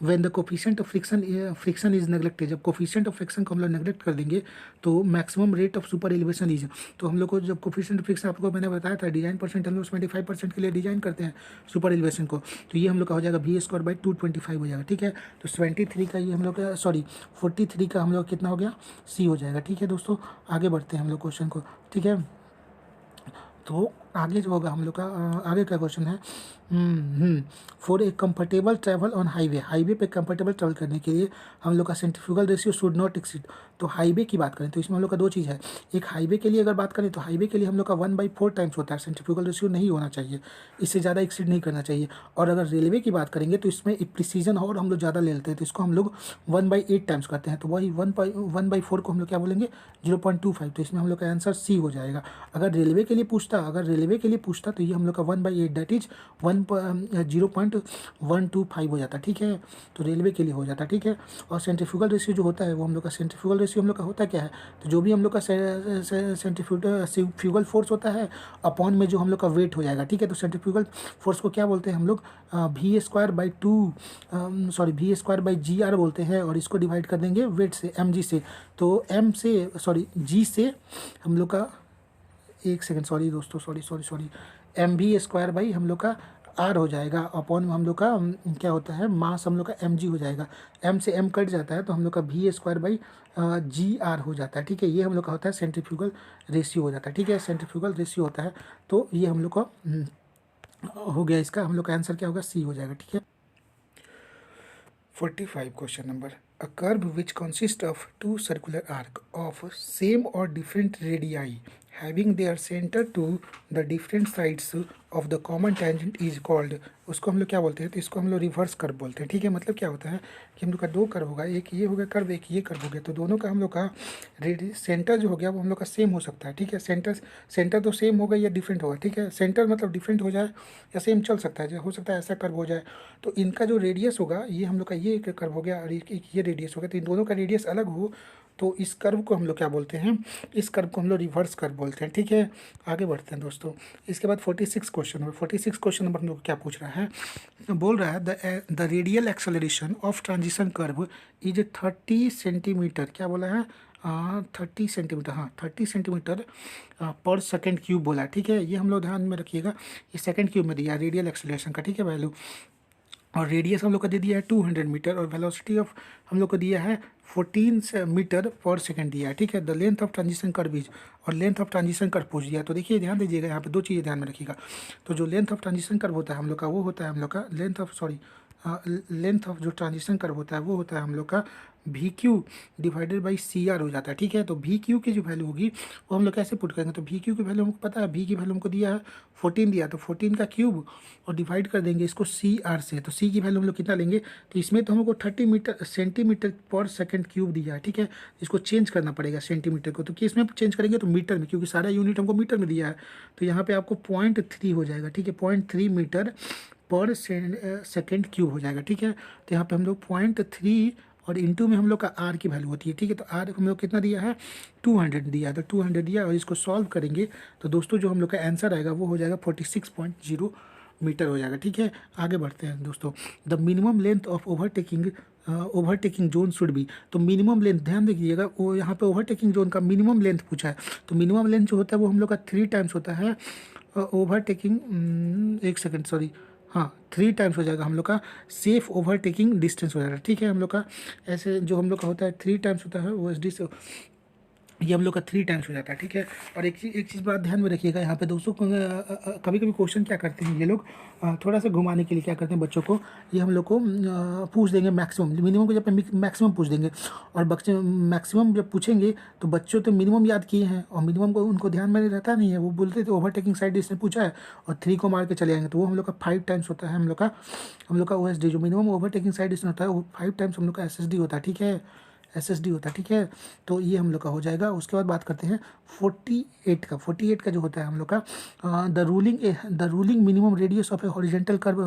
When the coefficient of friction is neglected, जब कोफिशिएंट ऑफ फ्रिक्शन को हम लोग नेग्लेक्ट कर देंगे तो maximum rate of super elevation is, तो हम लोग को जब कोफिशिएंट ऑफ फ्रिक्शन, आपको मैंने बताया था डिजाइन परसेंट हम लोग 25% के लिए डिजाइन करते हैं सुपर एलिवेशन को, तो ये हम लोग का हो जाएगा V²/225 हो जाएगा, ठीक है। तो 73 का ये हम लोग का, सॉरी 43 का हम लोग कितना हो गया, सी हो जाएगा, ठीक है दोस्तों। आगे बढ़ते हैं हम लोग क्वेश्चन को, ठीक है। तो आगे जो होगा हम लोग का, आगे का क्वेश्चन है, for a comfortable travel on highway, highway पे कंफर्टेबल ट्रैवल करने के लिए हम लोग का centrifugal ratio should not exceed. तो हाईवे की बात करें तो इसमें हम लोग का दो चीज़ है, एक हाईवे के लिए अगर बात करें तो हाईवे के लिए हम लोग का 1/4 टाइम्स होता है, सेंट्रीफ्यूगल रेशियो नहीं होना चाहिए, इससे ज़्यादा एक्सीड नहीं करना चाहिए। और अगर रेलवे की बात करेंगे तो इसमें एक प्रिसीजन और हम लोग ज़्यादा ले लेते हैं, तो इसको हम लोग 1/8 टाइम्स करते हैं, तो वही 1/4 को हम लोग क्या बोलेंगे, 0.25। तो इसमें हम लोग का आंसर सी हो जाएगा। अगर रेलवे के लिए पूछता तो ये हम लोग का 1/8 दैट इज 0.125 हो जाता, ठीक है। तो रेलवे के लिए हो जाता, ठीक है। और सेंट्रीफ्यूगल रेशियो जो होता है वो हम लोग का, सेंट्रीफ्यूगल रेशियो हम लोग का होता क्या है, तो जो भी हम लोग का सेंट्रीफ्यूगल फोर्स होता है अपॉन में जो हम लोग का वेट हो जाएगा, ठीक है। तो सेंट्रीफ्यूगल फोर्स को क्या बोलते हैं हम लोग, V²/GR बोलते हैं, और इसको डिवाइड कर देंगे वेट से, mg से। तो g से हम लोग का, एक सेकेंड, सॉरी दोस्तों, सॉरी mv² हम लोग का r हो जाएगा, अपॉन हम लोग का क्या होता है, मास हम लोग का mg हो जाएगा, m से m कट जाता है तो हम लोग का V²/GR हो जाता है, ठीक है। ये हम लोग का होता है सेंट्रीफ्यूगल रेशियो हो जाता है, ठीक है, सेंट्रीफ्यूगल रेशियो होता है। तो ये हम लोग का हो गया, इसका हम लोग का आंसर क्या होगा, सी हो जाएगा, ठीक है। 45 question number, a curve which consists of two circular arc of same or different radii having their center to the different sides of the common tangent is called, उसको हम लोग क्या बोलते हैं, तो इसको हम लोग रिवर्स कर्व बोलते हैं, ठीक है। मतलब क्या होता है कि हम लोग का दो कर्व होगा, एक ये हो गया कर्व, एक ये कर्व हो गया, तो दोनों का हम लोग का सेंटर जो हो गया वो हम लोग का सेम हो सकता है, ठीक है। सेंटर तो सेम होगा या डिफरेंट होगा, ठीक है। सेंटर मतलब डिफरेंट हो जाए या सेम चल सकता है, हो सकता है ऐसा कर्व हो जाए। तो इनका जो रेडियस होगा, ये हम लोग का ये एक कर्व हो गया और एक ये रेडियस हो गया, तो इन दोनों का रेडियस अलग हो, तो इस कर्व को हम लोग क्या बोलते हैं, इस कर्व को हम लोग रिवर्स कर्व बोलते हैं, ठीक है। आगे बढ़ते हैं दोस्तों। इसके बाद 46 क्वेश्चन नंबर, 46 क्वेश्चन नंबर हम लोग क्या पूछ रहा है, बोल रहा है the radial acceleration of transition curve is 30 centimetre, क्या बोला है, 30 सेंटीमीटर, हाँ 30 सेंटीमीटर पर सेकेंड क्यूब बोला है, ठीक है। ये हम लोग ध्यान में रखिएगा, ये सेकेंड क्यूब में दिया है रेडियल एक्सेलरेशन का, ठीक है, वैल्यू। और रेडियस हम लोग का दे दिया है 200 मीटर, और वेलोसिटी ऑफ हम लोग को दिया है 14 मीटर पर सेकंड दिया है, ठीक है। The length of transition curve is, और लेंथ ऑफ ट्रांजिशन कर्व पूछ दिया, तो देखिए ध्यान दीजिएगा, यहाँ पे दो चीज़ें ध्यान में रखिएगा। तो जो लेंथ ऑफ ट्रांजिशन कर्व होता है हम लोग का, वो होता है हम लोग का लेंथ ऑफ जो ट्रांजिशन कर्व होता है वो होता है हम लोग का VQ/CR हो जाता है, ठीक है। तो VQ की जो वैल्यू होगी वो हम लोग कैसे पुट करेंगे, तो VQ की वैल्यू हमको पता है, V की वैल्यू हमको दिया है 14 दिया, तो 14 का क्यूब और डिवाइड कर देंगे इसको CR से, तो C की वैल्यू हम लोग कितना लेंगे, तो इसमें तो हमको 30 सेंटीमीटर पर सेकंड क्यूब दिया है, ठीक है। इसको चेंज करना पड़ेगा सेंटीमीटर को, तो किस में चेंज करेंगे, तो मीटर में, क्योंकि सारा यूनिट हमको मीटर में दिया है। तो यहाँ पे आपको 0.3 हो जाएगा, ठीक है, 0.3 मीटर पर सेकेंड क्यूब हो जाएगा, ठीक है। तो यहाँ पे हम लोग 0.3 और इनटू में हम लोग का आर की वैल्यू होती है, ठीक है। तो आर हम लोग कितना दिया है, 200 दिया है, तो 200 दिया और इसको सॉल्व करेंगे तो दोस्तों जो हम लोग का आंसर आएगा वो हो जाएगा 46.0 मीटर हो जाएगा, ठीक है। आगे बढ़ते हैं दोस्तों। The minimum length of overtaking zone should be, तो मिनिमम लेंथ ध्यान दीजिएगा, वो यहाँ पे ओवरटेकिंग जोन का मिनिमम लेंथ पूछा है। तो मिनिमम लेंथ जो होता है वो हम लोग का 3 टाइम्स होता है ओवरटेकिंग, एक सेकेंड सॉरी, हाँ 3 टाइम्स हो जाएगा हम लोग का सेफ ओवरटेकिंग डिस्टेंस हो जाएगा, ठीक है। हम लोग का ऐसे जो हम लोग का होता है 3 टाइम्स होता है ओ एस डी से, ये हम लोग का 3 टाइम्स हो जाता है, ठीक है। और एक चीज़ बात ध्यान में रखिएगा यहाँ पे दोस्तों, कभी कभी क्वेश्चन क्या करते हैं ये लोग, थोड़ा सा घुमाने के लिए क्या करते हैं बच्चों को, ये हम लोग को पूछ देंगे मैक्सिमम, मिनिमम को जब मैक्सिमम पूछ देंगे, और बच्चे मैक्सिमम जब पूछेंगे तो बच्चों तो मिनिमम याद किए हैं और मिनिमम को उनको ध्यान में रहता नहीं है, वो बोलते थे ओवरटेकिंग साइड इसने पूछा है और 3 को मार के चले जाएंगे, तो वो हम लोग का 5 टाइम्स होता है हम लोग का ओ एस डी, जो मिनिमम ओवरटेकिंग साइड इसमें होता है वो 5 टाइम्स हम लोग का एस एस डी होता है, ठीक है, एसएसडी होता है, ठीक है। तो ये हम लोग का हो जाएगा। उसके बाद बात करते हैं 48 का जो होता है हम लोग का the ruling minimum radius of a horizontal curve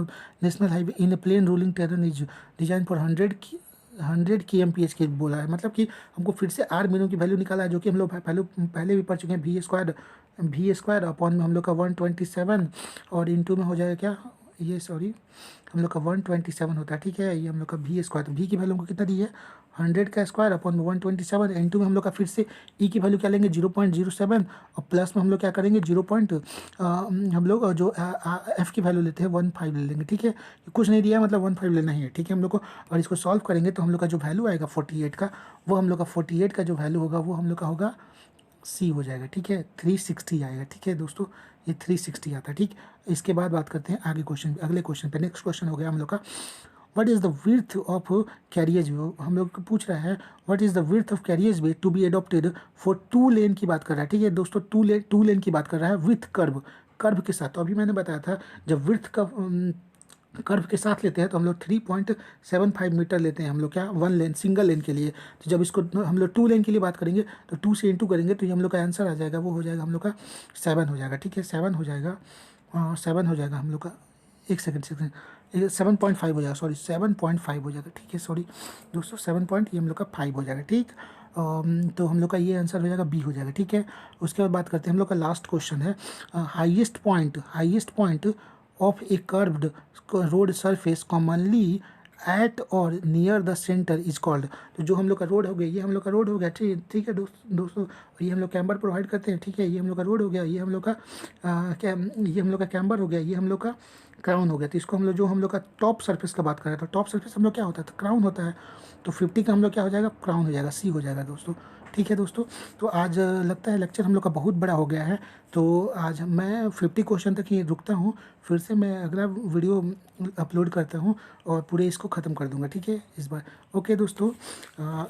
national highway in a plain ruling terrain is design for 100 kmph के बोला है, मतलब कि हमको फिर से आर मिनिमम की वैल्यू निकाला है, जो कि हम लोग पहले भी पढ़ चुके हैं, वी स्क्वायर अपॉन में हम लोग का 127 और इंटू में हो जाएगा क्या, ये सॉरी हम लोग का 127 होता है, ठीक है। ये हम लोग का वी स्क्वायर, तो वी की वैल्यू हमको कितना दी है 100 का स्क्वायर अपॉन 127, इंटू में हम लोग का फिर से ई की वैल्यू क्या लेंगे 0.07 और प्लस में हम लोग क्या करेंगे हम लोग जो एफ की वैल्यू लेते हैं 15 ले लेंगे, ठीक है। कुछ नहीं दिया मतलब 15 लेना ही है, ठीक है हम लोग को। और इसको सॉल्व करेंगे तो हम लोग का जो वैल्यू आएगा 48 का, वो हम लोग का 48 का जो वैल्यू होगा वो हम लोग का होगा सी हो जाएगा, ठीक है, 360 आएगा, ठीक है दोस्तों, ये 360 आता है, ठीक। इसके बाद बात करते हैं अगले क्वेश्चन पे। नेक्स्ट क्वेश्चन हो गया हम लोग का what is the width of carriageway, हम लोग को पूछ रहा है what is the width of carriageway to be adopted for 2 lane की बात कर रहा है, ठीक है दोस्तों, 2 लेन की बात कर रहा है विथ कर्व के साथ। तो अभी मैंने बताया था जब विड्थ का कर्व के साथ लेते हैं तो हम लोग 3.75 मीटर लेते हैं हम लोग क्या, 1 लेन सिंगल लेन के लिए। तो जब इसको हम लोग 2 लेन के लिए बात करेंगे तो 2 से इंटू करेंगे तो ये हम लोग का आंसर आ जाएगा, वो हो जाएगा हम लोग का 7 हो जाएगा, ठीक है, 7 हो जाएगा, 7 हो जाएगा हम लोग का, एक सेकंड 7.5 हो जाएगा, सॉरी 7.5 हो जाएगा, ठीक है, सॉरी दोस्तों 7 पॉइंट ये हम लोग का 5 हो जाएगा, ठीक। तो हम लोग का ये आंसर हो जाएगा बी हो जाएगा, ठीक है। उसके बाद बात करते हैं हम लोग का लास्ट क्वेश्चन है highest point of a curved road surface commonly at और near the centre is called. तो जो हम लोग का रोड हो गया, ये हम लोग का रोड हो गया, ठीक है दोस्तों, ये हम लोग कैम्बर प्रोवाइड करते हैं, ठीक है। ये हम लोग का रोड हो गया, ये हम लोग का ये हम लोग का कैम्बर हो गया, ये हम लोग का क्राउन हो गया। तो इसको हम लोग जो हम लोग का टॉप सरफेस का बात कर रहे हैं, तो टॉप सरफेस हम लोग क्या होता है, तो क्राउन होता है। तो 50 का हम लोग क्या हो जाएगा, क्राउन हो जाएगा, सी हो जाएगा दोस्तों, ठीक है दोस्तों। तो आज लगता है लेक्चर हम लोग का बहुत बड़ा हो गया है, तो आज मैं 50 क्वेश्चन तक ही रुकता हूँ, फिर से मैं अगला वीडियो अपलोड करता हूँ और पूरे इसको ख़त्म कर दूँगा, ठीक है इस बार। ओके दोस्तों,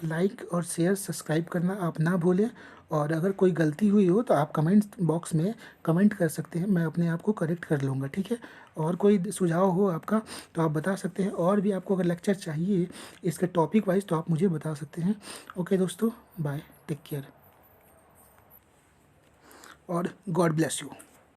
लाइक और शेयर सब्सक्राइब करना आप ना भूलें, और अगर कोई गलती हुई हो तो आप कमेंट बॉक्स में कमेंट कर सकते हैं, मैं अपने आप को करेक्ट कर लूँगा, ठीक है। और कोई सुझाव हो आपका तो आप बता सकते हैं, और भी आपको अगर लेक्चर चाहिए इसके टॉपिक वाइज तो आप मुझे बता सकते हैं। ओके दोस्तों, बाय, टेक केयर और गॉड ब्लेस यू।